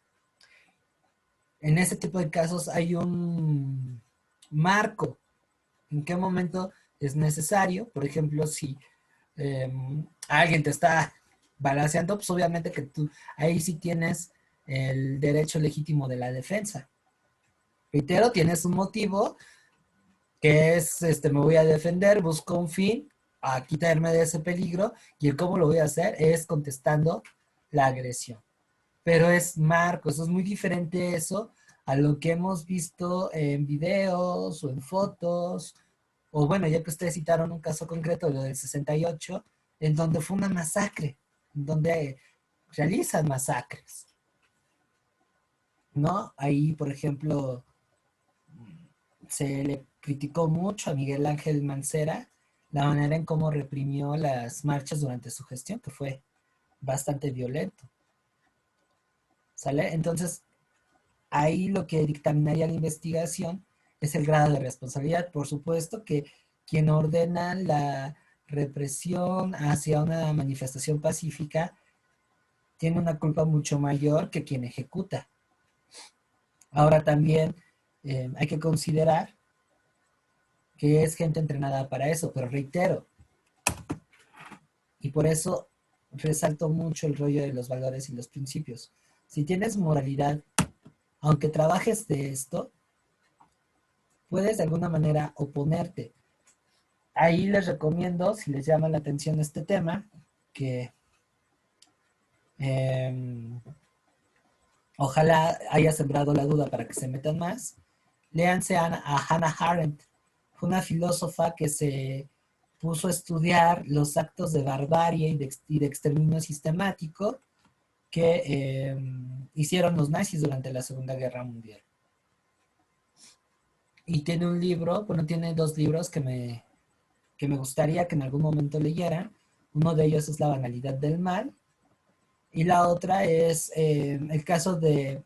En ese tipo de casos hay un marco. ¿En qué momento es necesario? Por ejemplo, si alguien te está balanceando, pues obviamente que tú ahí sí tienes el derecho legítimo de la defensa. Reitero, tienes un motivo que es, me voy a defender, busco un fin, a quitarme de ese peligro, y el cómo lo voy a hacer es contestando la agresión. Pero es marcos, es muy diferente eso a lo que hemos visto en videos o en fotos, o bueno, ya que ustedes citaron un caso concreto, lo del 68, en donde fue una masacre, en donde realizan masacres, ¿no? Ahí, por ejemplo, se le criticó mucho a Miguel Ángel Mancera la manera en cómo reprimió las marchas durante su gestión, que fue bastante violento. ¿Sale? Entonces, ahí lo que dictaminaría la investigación es el grado de responsabilidad. Por supuesto que quien ordena la represión hacia una manifestación pacífica tiene una culpa mucho mayor que quien ejecuta. Ahora también hay que considerar que es gente entrenada para eso, pero reitero, y por eso resalto mucho el rollo de los valores y los principios. Si tienes moralidad, aunque trabajes de esto, puedes de alguna manera oponerte. Ahí les recomiendo, si les llama la atención este tema, que ojalá haya sembrado la duda para que se metan más, léanse a Hannah Arendt. Fue una filósofa que se puso a estudiar los actos de barbarie y de exterminio sistemático que hicieron los nazis durante la Segunda Guerra Mundial. Y tiene un libro, bueno, tiene dos libros que me gustaría que en algún momento leyeran. Uno de ellos es La banalidad del mal y la otra es el caso de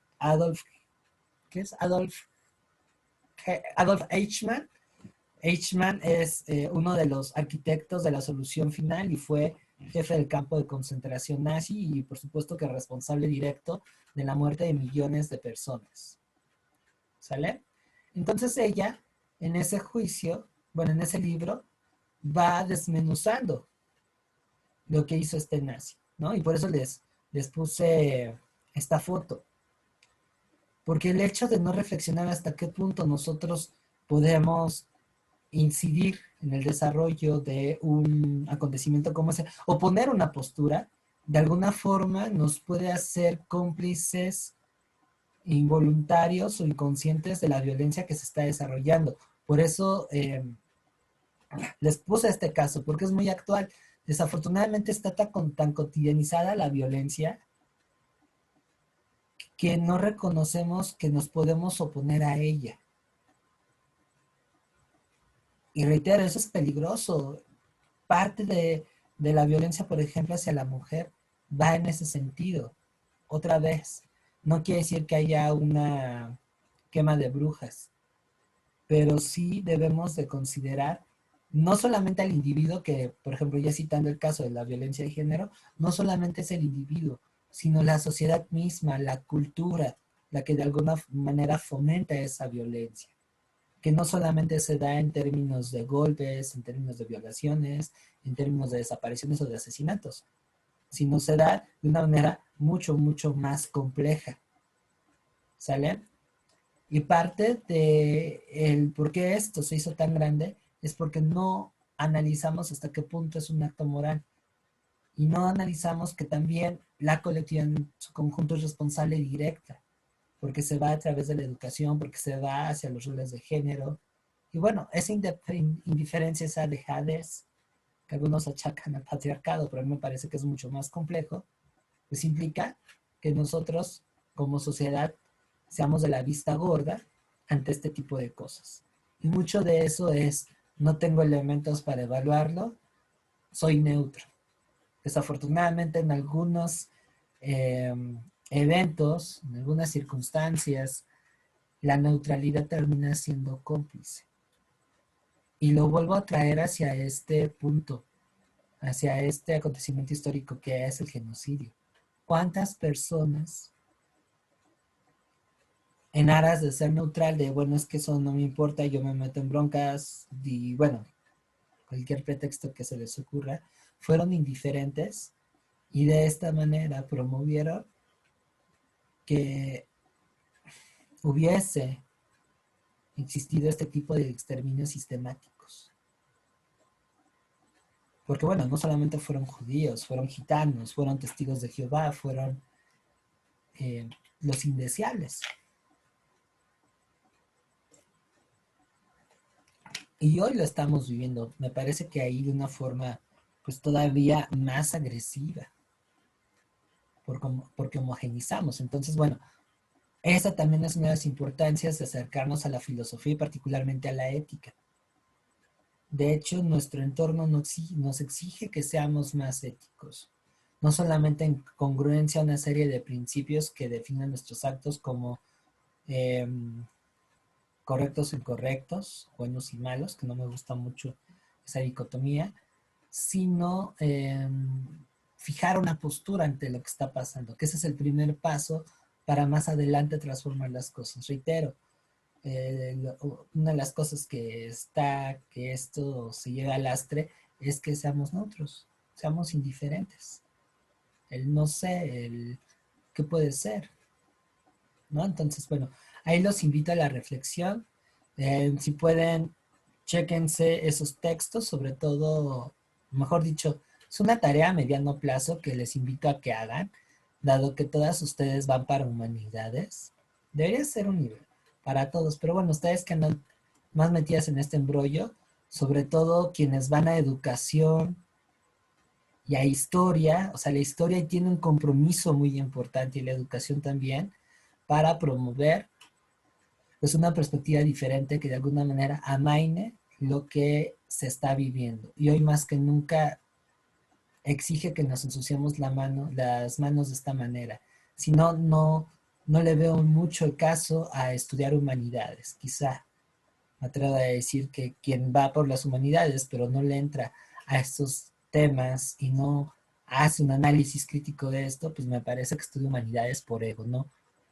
¿qué es? Adolf Eichmann. Eichmann es uno de los arquitectos de la solución final y fue jefe del campo de concentración nazi y por supuesto que responsable directo de la muerte de millones de personas. ¿Sale? Entonces ella, en ese juicio, bueno, en ese libro, va desmenuzando lo que hizo este nazi, ¿no? Y por eso les puse esta foto. Porque el hecho de no reflexionar hasta qué punto nosotros podemos incidir en el desarrollo de un acontecimiento como ese, o poner una postura, de alguna forma nos puede hacer cómplices involuntarios o inconscientes de la violencia que se está desarrollando. Por eso les puse este caso, porque es muy actual. Desafortunadamente está tan cotidianizada la violencia que no reconocemos que nos podemos oponer a ella. Y reitero, eso es peligroso. Parte de la violencia, por ejemplo, hacia la mujer va en ese sentido. Otra vez, no quiere decir que haya una quema de brujas, pero sí debemos de considerar no solamente al individuo, que por ejemplo ya citando el caso de la violencia de género, no solamente es el individuo, sino la sociedad misma, la cultura, la que de alguna manera fomenta esa violencia, que no solamente se da en términos de golpes, en términos de violaciones, en términos de desapariciones o de asesinatos, sino se da de una manera mucho, mucho más compleja. ¿Sale? Y parte de el por qué esto se hizo tan grande es porque no analizamos hasta qué punto es un acto moral. Y no analizamos que también la colectividad en su conjunto es responsable directa, porque se va a través de la educación, porque se va hacia los roles de género. Y bueno, esa indiferencia, esa dejadez que algunos achacan al patriarcado, pero a mí me parece que es mucho más complejo, pues implica que nosotros como sociedad seamos de la vista gorda ante este tipo de cosas. Y mucho de eso es, no tengo elementos para evaluarlo, soy neutro. Desafortunadamente en algunos eh, eventos, en algunas circunstancias, la neutralidad termina siendo cómplice. Y lo vuelvo a traer hacia este punto, hacia este acontecimiento histórico que es el genocidio. ¿Cuántas personas en aras de ser neutral, de bueno, es que eso no me importa, yo me meto en broncas y bueno, cualquier pretexto que se les ocurra, fueron indiferentes y de esta manera promovieron que hubiese existido este tipo de exterminios sistemáticos? Porque bueno, no solamente fueron judíos, fueron gitanos, fueron testigos de Jehová, fueron los indeseables. Y hoy lo estamos viviendo, me parece que ahí de una forma pues todavía más agresiva, porque homogenizamos. Entonces, bueno, esa también es una de las importancias de acercarnos a la filosofía y particularmente a la ética. De hecho, nuestro entorno nos exige que seamos más éticos, no solamente en congruencia a una serie de principios que definen nuestros actos como eh, correctos o incorrectos, buenos y malos, que no me gusta mucho esa dicotomía, sino fijar una postura ante lo que está pasando, que ese es el primer paso para más adelante transformar las cosas. Reitero, una de las cosas que esto se lleva al lastre es que seamos neutros, seamos indiferentes. El no sé, el qué puede ser, ¿no? Entonces, bueno, ahí los invito a la reflexión. Si pueden, chéquense esos textos, sobre todo, mejor dicho, es una tarea a mediano plazo que les invito a que hagan, dado que todas ustedes van para humanidades. Debería ser un nivel para todos, pero bueno, ustedes que andan más metidas en este embrollo, sobre todo quienes van a educación y a historia, o sea, la historia tiene un compromiso muy importante y la educación también para promover pues una perspectiva diferente que de alguna manera amaine lo que se está viviendo. Y hoy más que nunca exige que nos ensuciemos las manos de esta manera. Si no, no le veo mucho el caso a estudiar humanidades. Quizá me atrevo a decir que quien va por las humanidades, pero no le entra a estos temas y no hace un análisis crítico de esto, pues me parece que estudia humanidades por ego,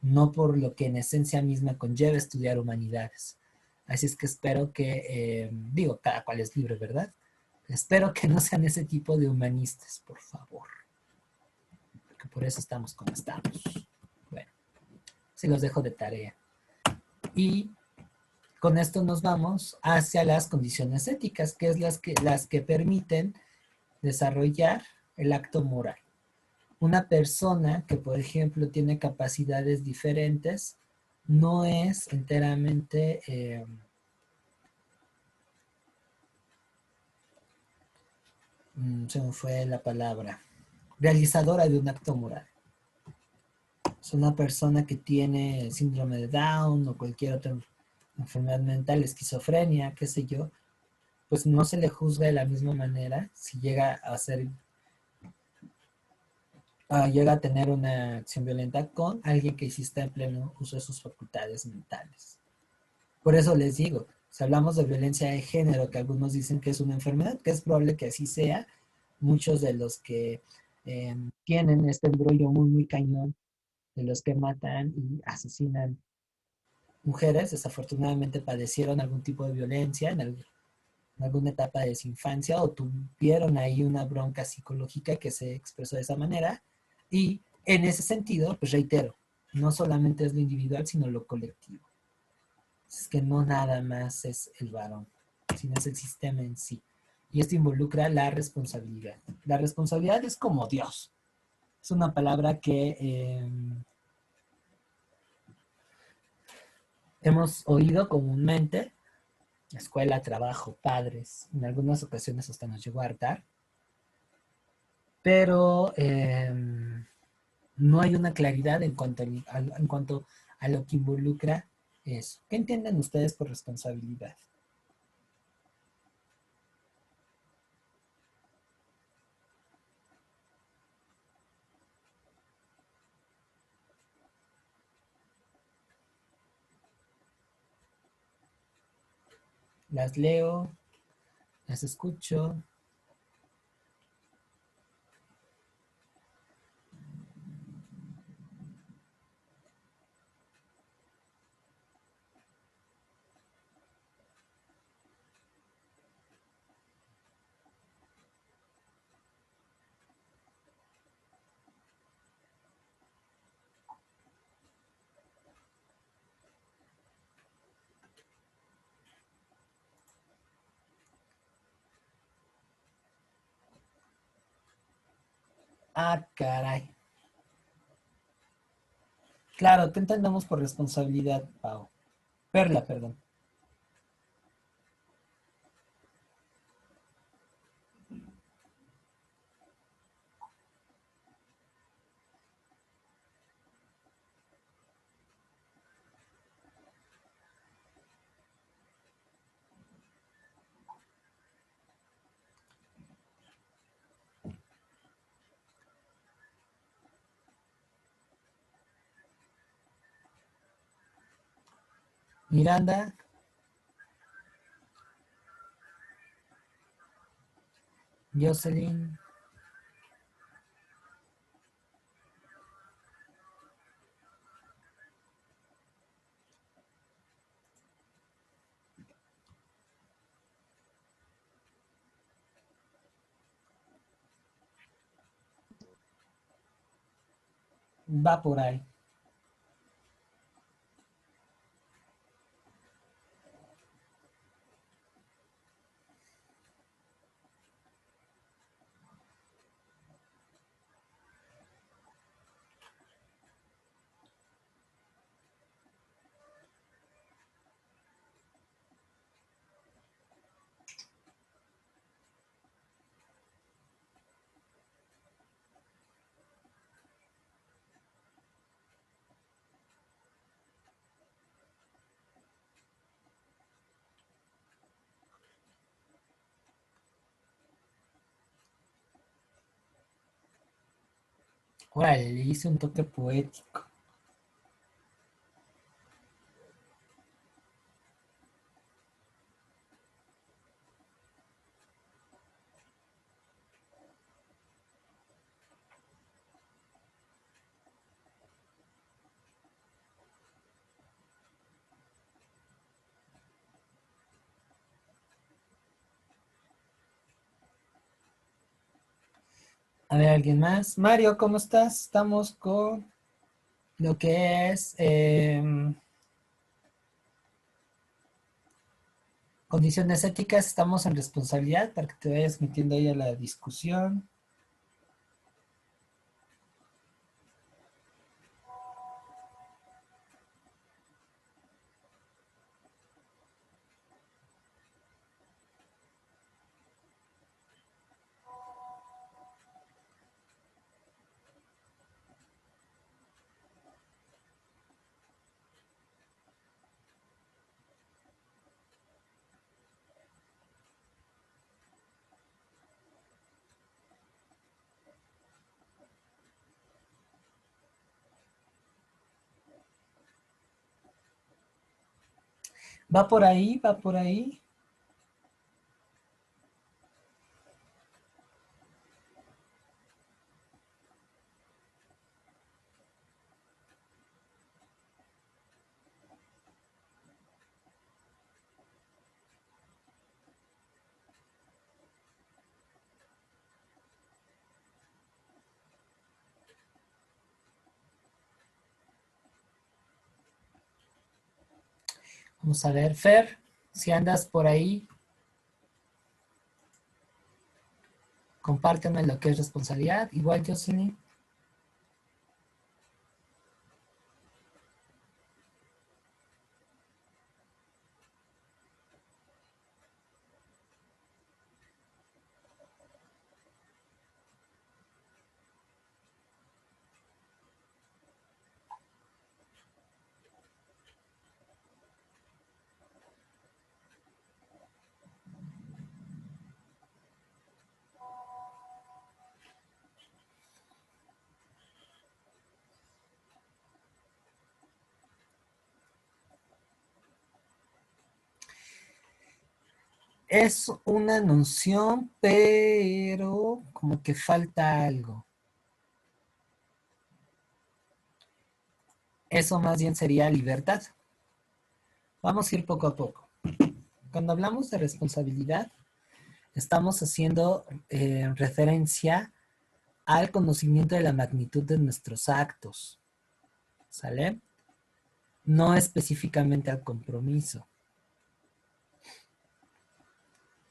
no por lo que en esencia misma conlleva estudiar humanidades. Así es que espero que, digo, cada cual es libre, ¿verdad? Espero que no sean ese tipo de humanistas, por favor. Porque por eso estamos como estamos. Bueno, se los dejo de tarea. Y con esto nos vamos hacia las condiciones éticas, que es las que permiten desarrollar el acto moral. Una persona que, por ejemplo, tiene capacidades diferentes, no es enteramente Se me fue la palabra, realizadora de un acto moral. Es una persona que tiene síndrome de Down o cualquier otra enfermedad mental, esquizofrenia, qué sé yo, pues no se le juzga de la misma manera si llega a ser, llega a tener una acción violenta con alguien que sí está en pleno uso de sus facultades mentales. Por eso les digo, si hablamos de violencia de género, que algunos dicen que es una enfermedad, que es probable que así sea, muchos de los que tienen este embrollo muy, muy cañón, de los que matan y asesinan mujeres, desafortunadamente padecieron algún tipo de violencia en alguna etapa de su infancia o tuvieron ahí una bronca psicológica que se expresó de esa manera. Y en ese sentido, pues reitero, no solamente es lo individual, sino lo colectivo. Es que no nada más es el varón, sino es el sistema en sí. Y esto involucra la responsabilidad. La responsabilidad es como Dios. Es una palabra que hemos oído comúnmente, escuela, trabajo, padres, en algunas ocasiones hasta nos llegó a hartar, pero no hay una claridad en cuanto a lo que involucra eso. ¿Qué entienden ustedes por responsabilidad? Las leo, las escucho. Ah, caray. Claro, ¿qué entendemos por responsabilidad, Pau? Perla, perdón. Miranda, Jocelyn, va por ahí. Órale, le hice un toque poético. A ver, ¿alguien más? Mario, ¿cómo estás? Estamos con lo que es condiciones éticas, estamos en responsabilidad para que te vayas metiendo ahí a la discusión. Va por ahí, va por ahí. Vamos a ver, Fer, si andas por ahí, compárteme lo que es responsabilidad. Igual, Jocelyn. Es una noción, pero como que falta algo. Eso más bien sería libertad. Vamos a ir poco a poco. Cuando hablamos de responsabilidad, estamos haciendo referencia al conocimiento de la magnitud de nuestros actos. ¿Sale? No específicamente al compromiso,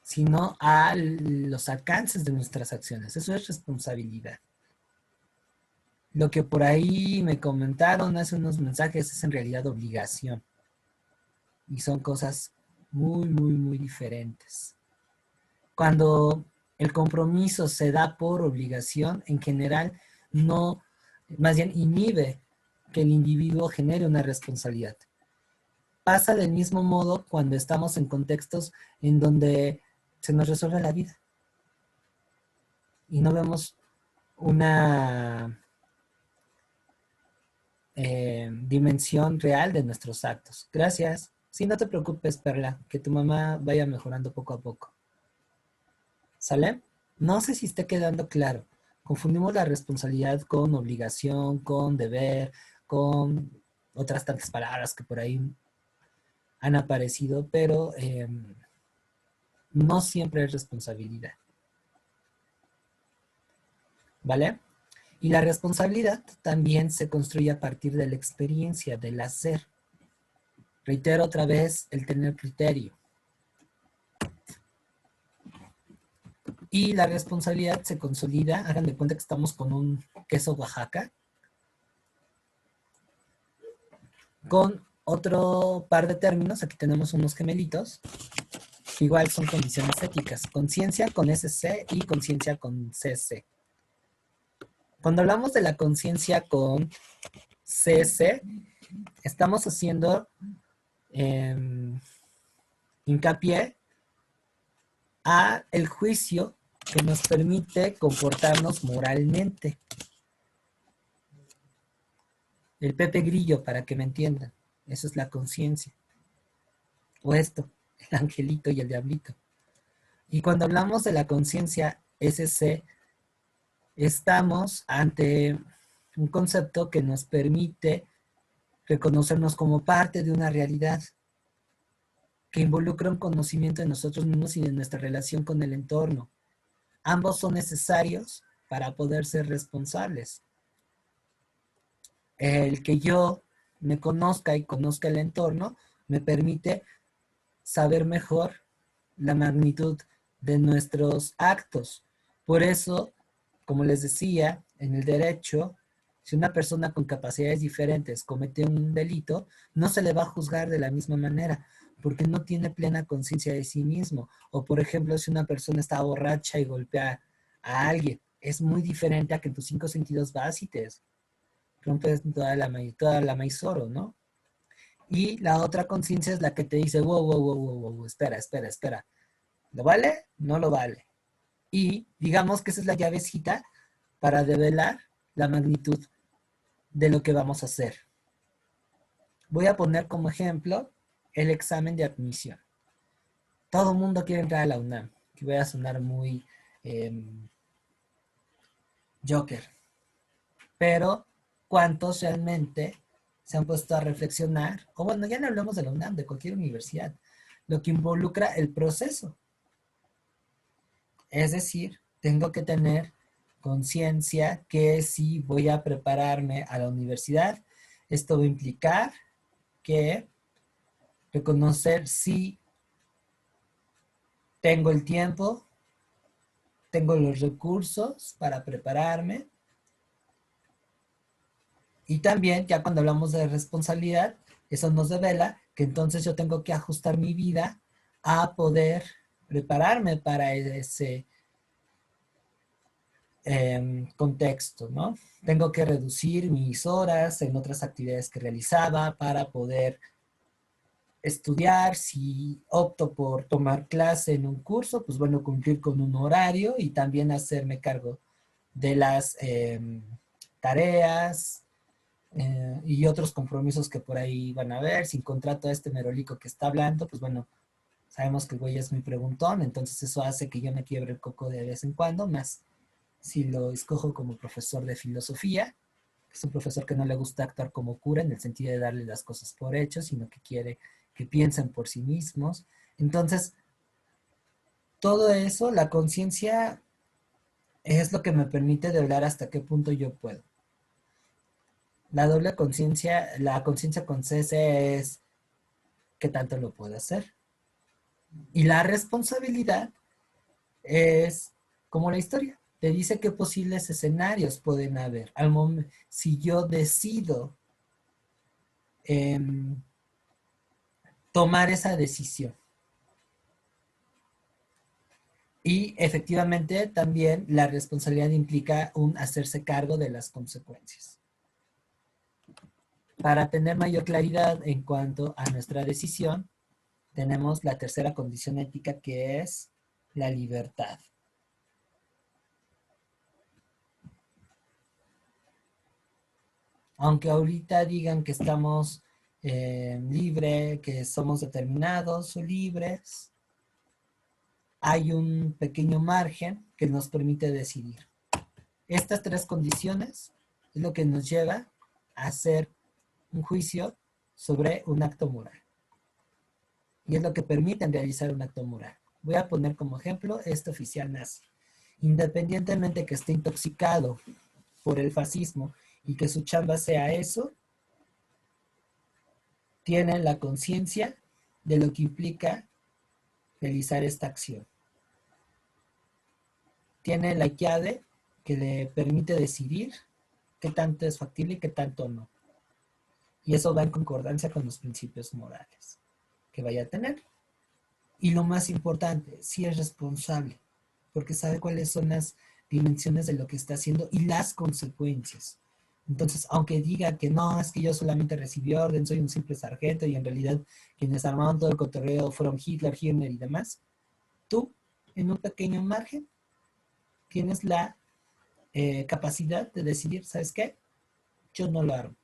sino a los alcances de nuestras acciones. Eso es responsabilidad. Lo que por ahí me comentaron hace unos mensajes es en realidad obligación. Y son cosas muy, muy, muy diferentes. Cuando el compromiso se da por obligación, en general no, más bien inhibe que el individuo genere una responsabilidad. Pasa del mismo modo cuando estamos en contextos en donde se nos resuelve la vida y no vemos una dimensión real de nuestros actos. Gracias. Sí, no te preocupes, Perla, que tu mamá vaya mejorando poco a poco. ¿Sale? No sé si esté quedando claro. Confundimos la responsabilidad con obligación, con deber, con otras tantas palabras que por ahí han aparecido, pero no siempre es responsabilidad. ¿Vale? Y la responsabilidad también se construye a partir de la experiencia, del hacer. Reitero otra vez el tener criterio. Y la responsabilidad se consolida, hagan de cuenta que estamos con un queso Oaxaca, con otro par de términos, aquí tenemos unos gemelitos, igual son condiciones éticas, conciencia con SC y conciencia con CC. Cuando hablamos de la conciencia con CC, estamos haciendo hincapié a el juicio que nos permite comportarnos moralmente. El Pepe Grillo, para que me entiendan. Eso es la conciencia. O esto, el angelito y el diablito. Y cuando hablamos de la conciencia SC, estamos ante un concepto que nos permite reconocernos como parte de una realidad que involucra un conocimiento de nosotros mismos y de nuestra relación con el entorno. Ambos son necesarios para poder ser responsables. El que yo me conozca y conozca el entorno me permite saber mejor la magnitud de nuestros actos. Por eso, como les decía, en el derecho, si una persona con capacidades diferentes comete un delito, no se le va a juzgar de la misma manera, porque no tiene plena conciencia de sí mismo. O, por ejemplo, si una persona está borracha y golpea a alguien, es muy diferente a que en tus 5 sentidos vas y te rompes toda la maizoro, ¿no? Y la otra conciencia es la que te dice, wow, wow, wow, wow, wow, espera, espera, espera. ¿Lo vale? No lo vale. Y digamos que esa es la llavecita para develar la magnitud de lo que vamos a hacer. Voy a poner como ejemplo el examen de admisión. Todo el mundo quiere entrar a la UNAM, que voy a sonar muy Joker, pero ¿cuántos realmente se han puesto a reflexionar? O bueno, ya no hablamos de la UNAM, de cualquier universidad, lo que involucra el proceso. Es decir, tengo que tener conciencia que si voy a prepararme a la universidad, esto va a implicar que reconocer si tengo el tiempo, tengo los recursos para prepararme. Y también, ya cuando hablamos de responsabilidad, eso nos devela que entonces yo tengo que ajustar mi vida a poder prepararme para ese contexto, ¿no? Tengo que reducir mis horas en otras actividades que realizaba para poder estudiar. Si opto por tomar clase en un curso, pues bueno, cumplir con un horario y también hacerme cargo de las tareas y otros compromisos que por ahí van a haber. Si contrato a este merolico que está hablando, pues bueno, sabemos que el güey es muy preguntón, entonces eso hace que yo me quiebre el coco de vez en cuando, más si lo escojo como profesor de filosofía, que es un profesor que no le gusta actuar como cura en el sentido de darle las cosas por hecho, sino que quiere que piensen por sí mismos. Entonces, todo eso, la conciencia es lo que me permite de hablar hasta qué punto yo puedo. La doble conciencia, la conciencia con CC es qué tanto lo puedo hacer. Y la responsabilidad es como la historia. Te dice qué posibles escenarios pueden haber. Si yo decido tomar esa decisión. Y efectivamente también la responsabilidad implica un hacerse cargo de las consecuencias. Para tener mayor claridad en cuanto a nuestra decisión, tenemos la tercera condición ética, que es la libertad. Aunque ahorita digan que estamos libres, que somos determinados o libres, hay un pequeño margen que nos permite decidir. Estas tres condiciones es lo que nos lleva a hacer un juicio sobre un acto moral. Y es lo que permite realizar un acto moral. Voy a poner como ejemplo este oficial nazi. Independientemente que esté intoxicado por el fascismo y que su chamba sea eso, tiene la conciencia de lo que implica realizar esta acción. Tiene la llave que le permite decidir qué tanto es factible y qué tanto no. Y eso va en concordancia con los principios morales que vaya a tener. Y lo más importante, si es responsable, porque sabe cuáles son las dimensiones de lo que está haciendo y las consecuencias. Entonces, aunque diga que no, es que yo solamente recibí orden, soy un simple sargento y en realidad quienes armaron todo el cotorreo fueron Hitler, Himmler y demás, tú, en un pequeño margen, tienes la capacidad de decidir, ¿sabes qué? Yo no lo hago.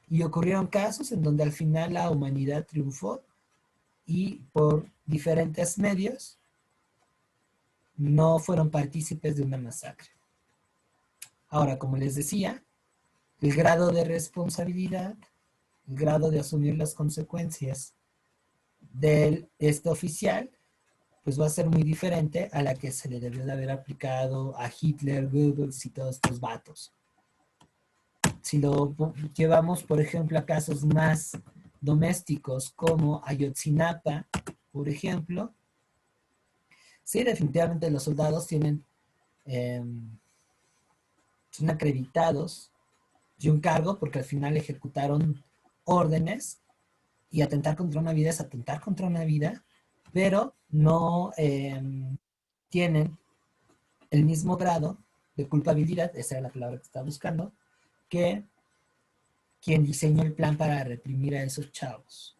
Y ocurrieron casos en donde al final la humanidad triunfó y por diferentes medios no fueron partícipes de una masacre. Ahora, como les decía, el grado de responsabilidad, el grado de asumir las consecuencias de este oficial, pues va a ser muy diferente a la que se le debió de haber aplicado a Hitler, Goebbels y todos estos vatos. Si lo llevamos, por ejemplo, a casos más domésticos como Ayotzinapa, por ejemplo, sí, definitivamente los soldados son acreditados de un cargo porque al final ejecutaron órdenes y atentar contra una vida es atentar contra una vida, pero no tienen el mismo grado de culpabilidad, esa era la palabra que estaba buscando, que quien diseñó el plan para reprimir a esos chavos.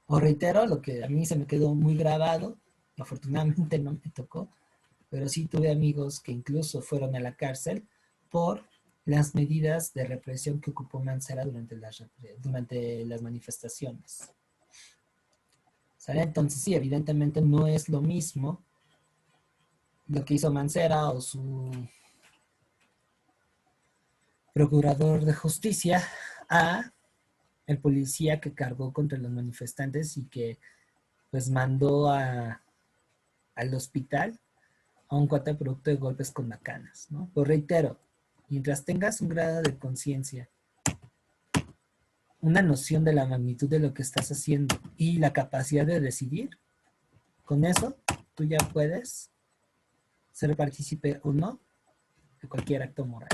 Os reitero, lo que a mí se me quedó muy grabado, afortunadamente no me tocó, pero sí tuve amigos que incluso fueron a la cárcel por las medidas de represión que ocupó Mancera durante las manifestaciones. ¿Sale? Entonces sí, evidentemente no es lo mismo lo que hizo Mancera o su procurador de justicia a el policía que cargó contra los manifestantes y que pues mandó al hospital a un cuate producto de golpes con macanas, ¿no? Pues reitero, mientras tengas un grado de conciencia, una noción de la magnitud de lo que estás haciendo y la capacidad de decidir, con eso tú ya puedes ser partícipe o no de cualquier acto moral.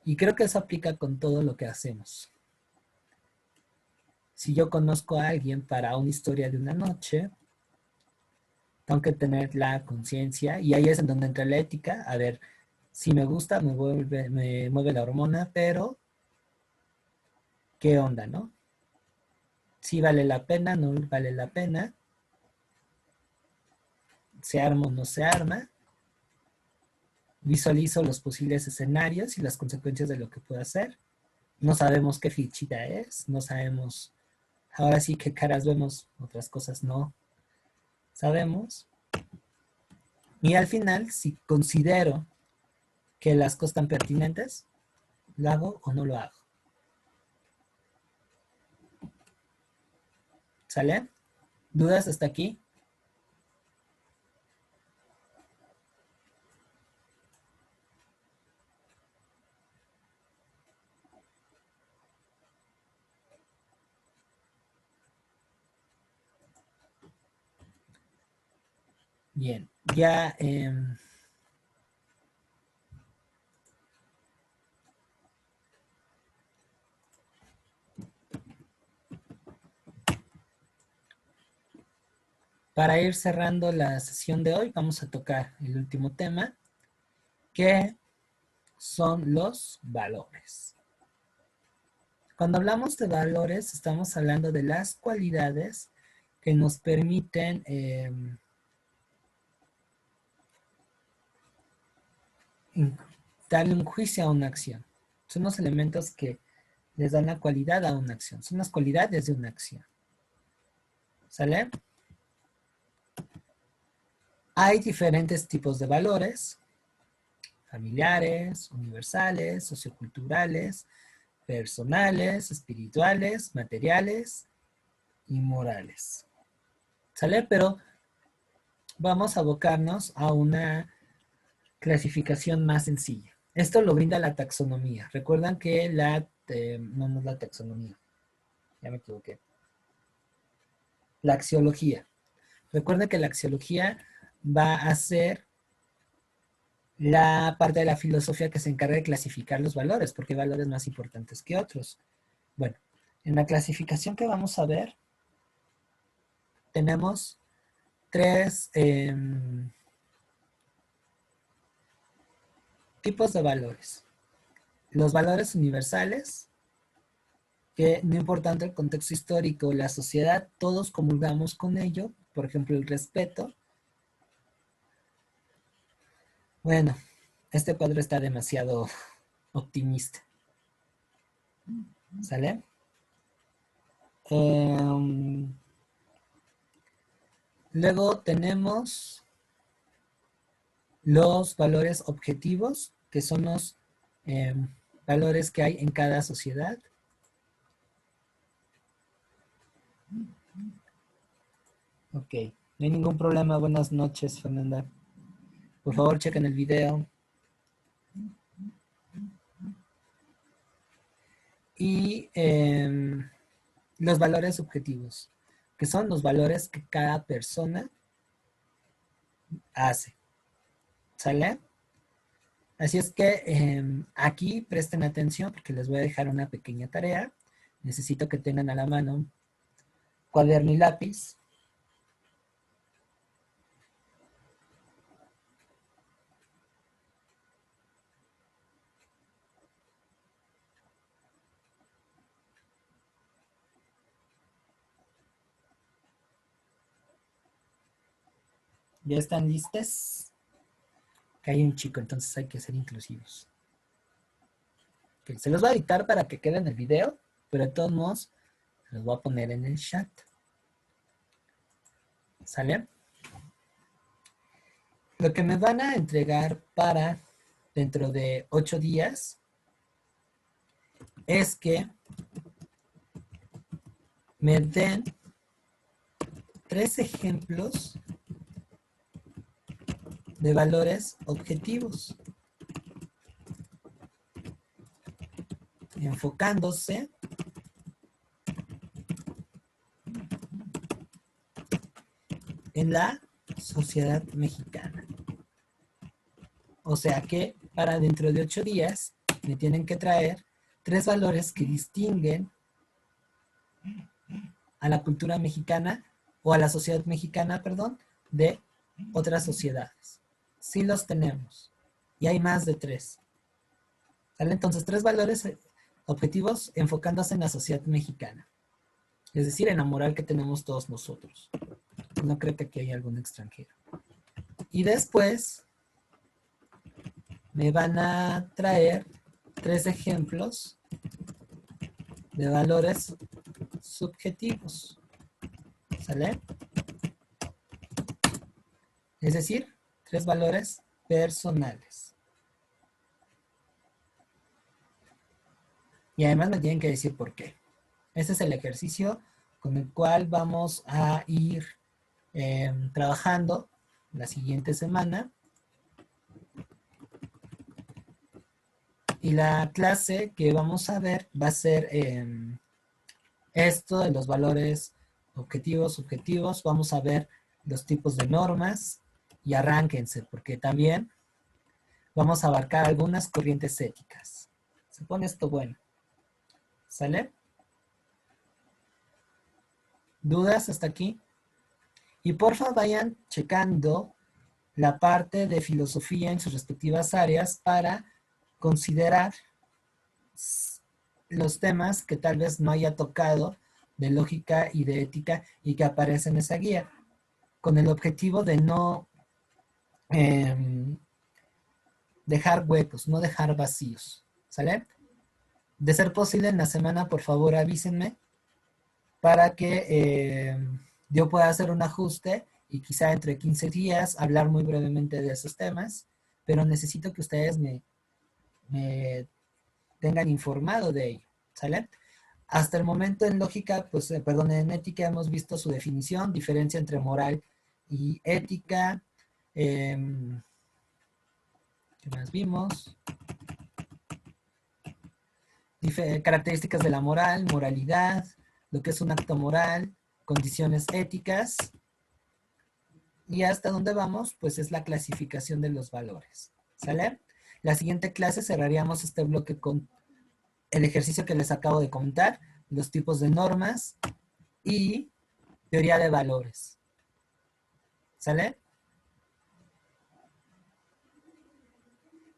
Y creo que eso aplica con todo lo que hacemos. Si yo conozco a alguien para una historia de una noche, tengo que tener la conciencia, y ahí es en donde entra la ética. A ver, si me gusta, me mueve la hormona, pero ¿qué onda, no? Si vale la pena, no vale la pena, se arma o no se arma, visualizo los posibles escenarios y las consecuencias de lo que puedo hacer. No sabemos qué fichita es, no sabemos, ahora sí qué caras vemos, otras cosas no sabemos. Y al final, si considero que las cosas están pertinentes, ¿lo hago o no lo hago? ¿Sale? ¿Dudas hasta aquí? Bien, ya para ir cerrando la sesión de hoy, vamos a tocar el último tema, que son los valores. Cuando hablamos de valores, estamos hablando de las cualidades que nos permiten darle un juicio a una acción. Son los elementos que les dan la cualidad a una acción. Son las cualidades de una acción. ¿Sale? Hay diferentes tipos de valores: familiares, universales, socioculturales, personales, espirituales, materiales y morales. ¿Sale? Pero vamos a abocarnos a una clasificación más sencilla. Esto lo brinda la taxonomía. Recuerdan que no es la taxonomía, ya me equivoqué. La axiología. Recuerden que la axiología va a ser la parte de la filosofía que se encarga de clasificar los valores, porque hay valores más importantes que otros. Bueno, en la clasificación que vamos a ver, tenemos tres tipos de valores. Los valores universales, que no importando el contexto histórico, la sociedad, todos comulgamos con ello. Por ejemplo, el respeto. Bueno, este cuadro está demasiado optimista. ¿Sale? Luego tenemos los valores objetivos, que son los valores que hay en cada sociedad. Ok, no hay ningún problema. Buenas noches, Fernanda. Por favor, chequen el video. Y los valores subjetivos, que son los valores que cada persona hace. ¿Sale? Así es que aquí presten atención porque les voy a dejar una pequeña tarea. Necesito que tengan a la mano cuaderno y lápiz. ¿Ya están listos? Que hay un chico, entonces hay que ser inclusivos. Okay, se los voy a editar para que quede en el video, pero de todos modos, se los voy a poner en el chat. ¿Sale? Lo que me van a entregar para dentro de 8 días es que me den 3 ejemplos de valores objetivos, enfocándose en la sociedad mexicana. O sea que para dentro de 8 días me tienen que traer 3 valores que distinguen a la cultura mexicana o a la sociedad mexicana, perdón, de otras sociedades. Sí los tenemos. Y hay más de 3. ¿Sale? Entonces, 3 valores objetivos enfocándose en la sociedad mexicana. Es decir, en la moral que tenemos todos nosotros. No creo que aquí haya algún extranjero. Y después me van a traer 3 ejemplos de valores subjetivos. ¿Sale? Es decir, 3 valores personales. Y además me tienen que decir por qué. Este es el ejercicio con el cual vamos a ir trabajando la siguiente semana. Y la clase que vamos a ver va a ser esto de los valores objetivos, subjetivos. Vamos a ver los tipos de normas y arránquense, porque también vamos a abarcar algunas corrientes éticas. Se pone esto bueno. ¿Sale? ¿Dudas hasta aquí? Y porfa vayan checando la parte de filosofía en sus respectivas áreas para considerar los temas que tal vez no haya tocado de lógica y de ética y que aparecen en esa guía, con el objetivo de no dejar huecos, no dejar vacíos, ¿sale? De ser posible en la semana, por favor avísenme para que yo pueda hacer un ajuste y quizá entre 15 días hablar muy brevemente de esos temas, pero necesito que ustedes me tengan informado de ello, ¿sale? Hasta el momento en lógica, pues, perdón, en ética hemos visto su definición, diferencia entre moral y ética. ¿Qué más vimos? Características de la moral, moralidad, lo que es un acto moral, condiciones éticas. Y hasta dónde vamos, pues es la clasificación de los valores, ¿sale? La siguiente clase cerraríamos este bloque con el ejercicio que les acabo de comentar, los tipos de normas y teoría de valores. ¿Sale?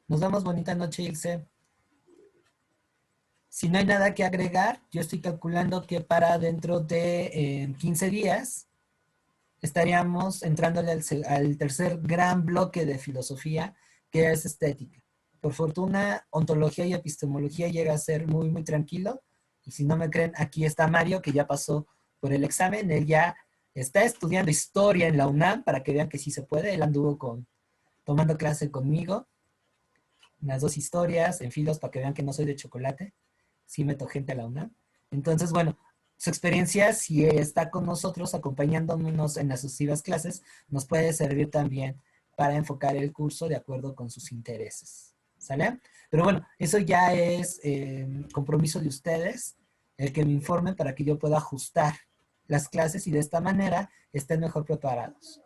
Nos vemos, bonita noche, Ilse. Si no hay nada que agregar, yo estoy calculando que para dentro de 15 días estaríamos entrándole al tercer gran bloque de filosofía, que es estética. Por fortuna, ontología y epistemología llega a ser muy, muy tranquilo. Y si no me creen, aquí está Mario, que ya pasó por el examen. Él ya está estudiando historia en la UNAM, para que vean que sí se puede. Él anduvo tomando clase conmigo. Las 2 historias en filos, para que vean que no soy de chocolate. Sí meto gente a la UNAM. Entonces, bueno, su experiencia, si está con nosotros acompañándonos en las sucesivas clases, nos puede servir también para enfocar el curso de acuerdo con sus intereses. ¿Sale? Pero bueno, eso ya es compromiso de ustedes, el que me informen para que yo pueda ajustar las clases y de esta manera estén mejor preparados.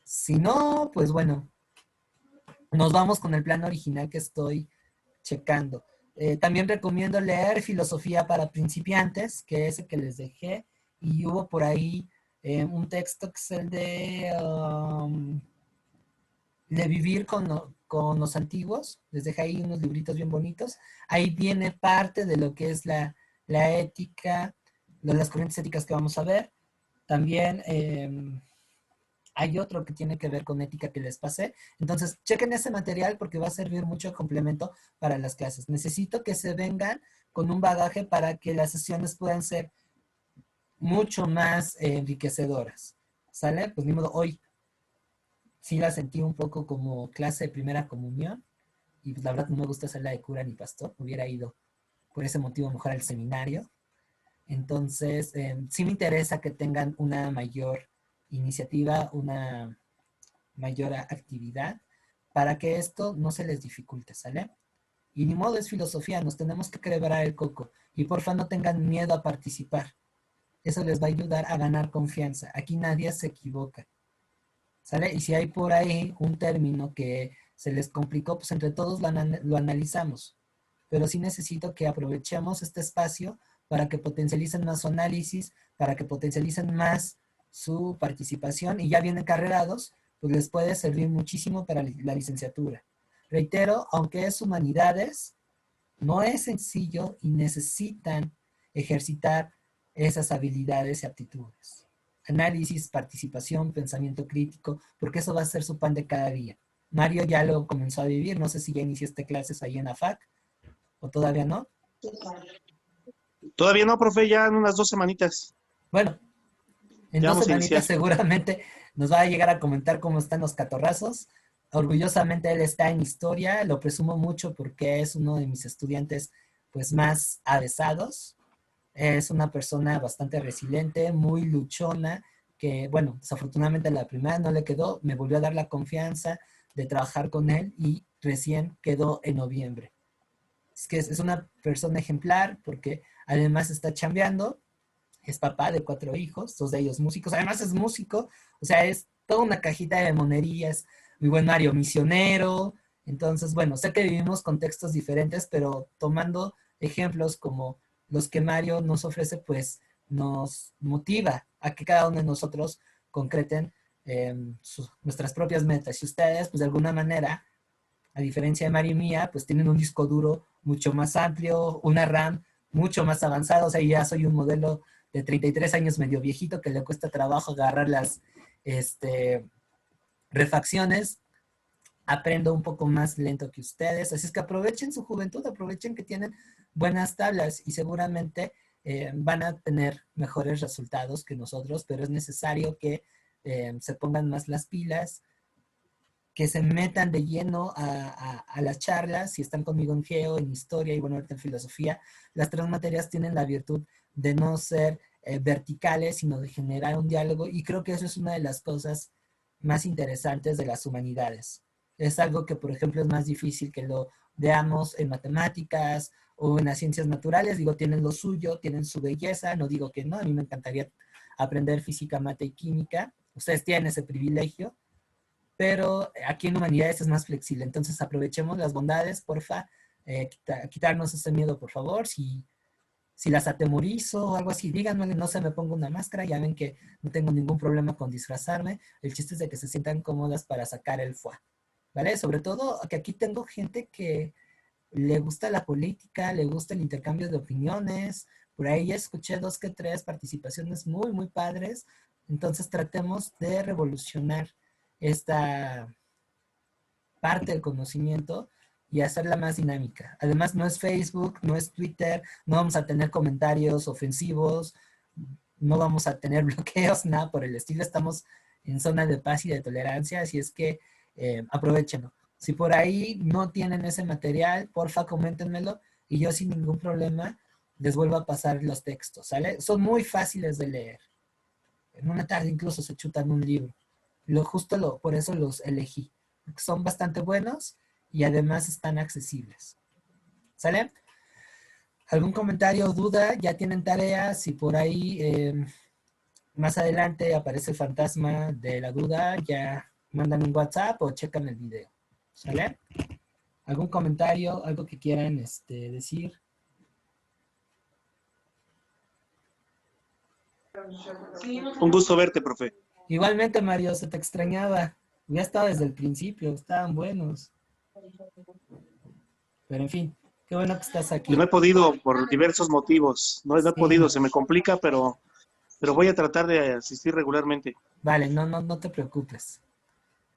Si no, pues bueno, nos vamos con el plan original que estoy checando. También recomiendo leer Filosofía para Principiantes, que es el que les dejé, y hubo por ahí un texto que es el de Vivir con los Antiguos. Les dejé ahí unos libritos bien bonitos. Ahí viene parte de lo que es la ética, de las corrientes éticas que vamos a ver. También hay otro que tiene que ver con ética que les pasé. Entonces, chequen ese material porque va a servir mucho de complemento para las clases. Necesito que se vengan con un bagaje para que las sesiones puedan ser mucho más enriquecedoras. ¿Sale? Pues ni modo, hoy sí la sentí un poco como clase de primera comunión y pues la verdad no me gusta hacer la de cura ni pastor, hubiera ido por ese motivo mejor al seminario. Entonces, sí me interesa que tengan una mayor iniciativa, una mayor actividad para que esto no se les dificulte, ¿sale? Y ni modo, es filosofía, nos tenemos que quebrar el coco. Y porfa no tengan miedo a participar. Eso les va a ayudar a ganar confianza. Aquí nadie se equivoca, ¿sale? Y si hay por ahí un término que se les complicó, pues entre todos lo analizamos. Pero sí necesito que aprovechemos este espacio para que potencialicen más su análisis, para que potencialicen más su participación y ya bien encarrerados, pues les puede servir muchísimo para la licenciatura. Reitero, aunque es humanidades, no es sencillo y necesitan ejercitar esas habilidades y aptitudes. Análisis, participación, pensamiento crítico, porque eso va a ser su pan de cada día. Mario ya lo comenzó a vivir, no sé si ya iniciaste clases ahí en AFAC o todavía no. Todavía no, profe, ya en unas 2 semanitas. Bueno, en Ya 2 vamos a semanitas iniciar. seguramente nos va a llegar a comentar cómo están los catorrazos. Orgullosamente él está en historia, lo presumo mucho porque es uno de mis estudiantes pues más avesados. Es una persona bastante resiliente, muy luchona, que bueno, desafortunadamente la primera no le quedó, me volvió a dar la confianza de trabajar con él y recién quedó en noviembre. Es que es una persona ejemplar porque además está chambeando, es papá de 4 hijos, 2 de ellos músicos, además es músico, o sea, es toda una cajita de monerías, muy buen Mario, misionero. Entonces, bueno, sé que vivimos contextos diferentes, pero tomando ejemplos como los que Mario nos ofrece, pues nos motiva a que cada uno de nosotros concreten nuestras propias metas. Y ustedes, pues de alguna manera, a diferencia de Mario y mía, pues tienen un disco duro mucho más amplio, una RAM mucho más avanzada, o sea, ya soy un modelo de 33 años medio viejito que le cuesta trabajo agarrar las refacciones, aprendo un poco más lento que ustedes, así es que aprovechen su juventud, aprovechen que tienen buenas tablas y seguramente van a tener mejores resultados que nosotros, pero es necesario que se pongan más las pilas, que se metan de lleno a las charlas, si están conmigo en geo, en historia y bueno, ahorita en filosofía, las 3 materias tienen la virtud de no ser verticales, sino de generar un diálogo y creo que eso es una de las cosas más interesantes de las humanidades. Es algo que, por ejemplo, es más difícil que lo veamos en matemáticas o en las ciencias naturales, digo, tienen lo suyo, tienen su belleza, no digo que no, a mí me encantaría aprender física, mate y química, ustedes tienen ese privilegio, pero aquí en humanidades es más flexible. Entonces aprovechemos las bondades, porfa, quitarnos ese miedo, por favor. Si las atemorizo o algo así, díganme, no se me pongo una máscara, ya ven que no tengo ningún problema con disfrazarme. El chiste es de que se sientan cómodas para sacar el fuá, ¿vale? Sobre todo que aquí tengo gente que le gusta la política, le gusta el intercambio de opiniones. Por ahí ya escuché 2 que 3 participaciones muy, muy padres. Entonces tratemos de revolucionar esta parte del conocimiento y hacerla más dinámica. Además, no es Facebook, no es Twitter, no vamos a tener comentarios ofensivos, no vamos a tener bloqueos, nada por el estilo. Estamos en zona de paz y de tolerancia, así es que aprovechenlo. Si por ahí no tienen ese material, porfa, coméntenmelo y yo sin ningún problema les vuelvo a pasar los textos, ¿sale? Son muy fáciles de leer. En una tarde incluso se chutan un libro. Por eso los elegí. Son bastante buenos y además están accesibles. ¿Sale? ¿Algún comentario o duda? ¿Ya tienen tareas? Si por ahí más adelante aparece el fantasma de la duda, ya mandan un WhatsApp o checan el video. ¿Sale? ¿Algún comentario? ¿Algo que quieran decir? Un gusto verte, profe. Igualmente, Mario, se te extrañaba. Ya estaba desde el principio, estaban buenos. Pero en fin, qué bueno que estás aquí. No he podido por diversos motivos. No he podido, se me complica, pero voy a tratar de asistir regularmente. Vale, no te preocupes.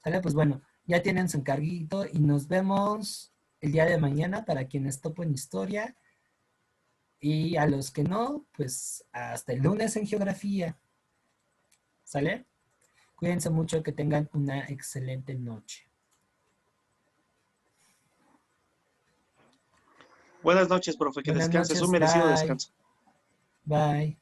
¿Sale? Pues bueno, ya tienen su encarguito y nos vemos el día de mañana para quienes topen historia. Y a los que no, pues hasta el lunes en geografía. ¿Sale? Cuídense mucho, que tengan una excelente noche. Buenas noches, profe. Que Buenas descanses. noches, Un merecido bye. descanso. Bye.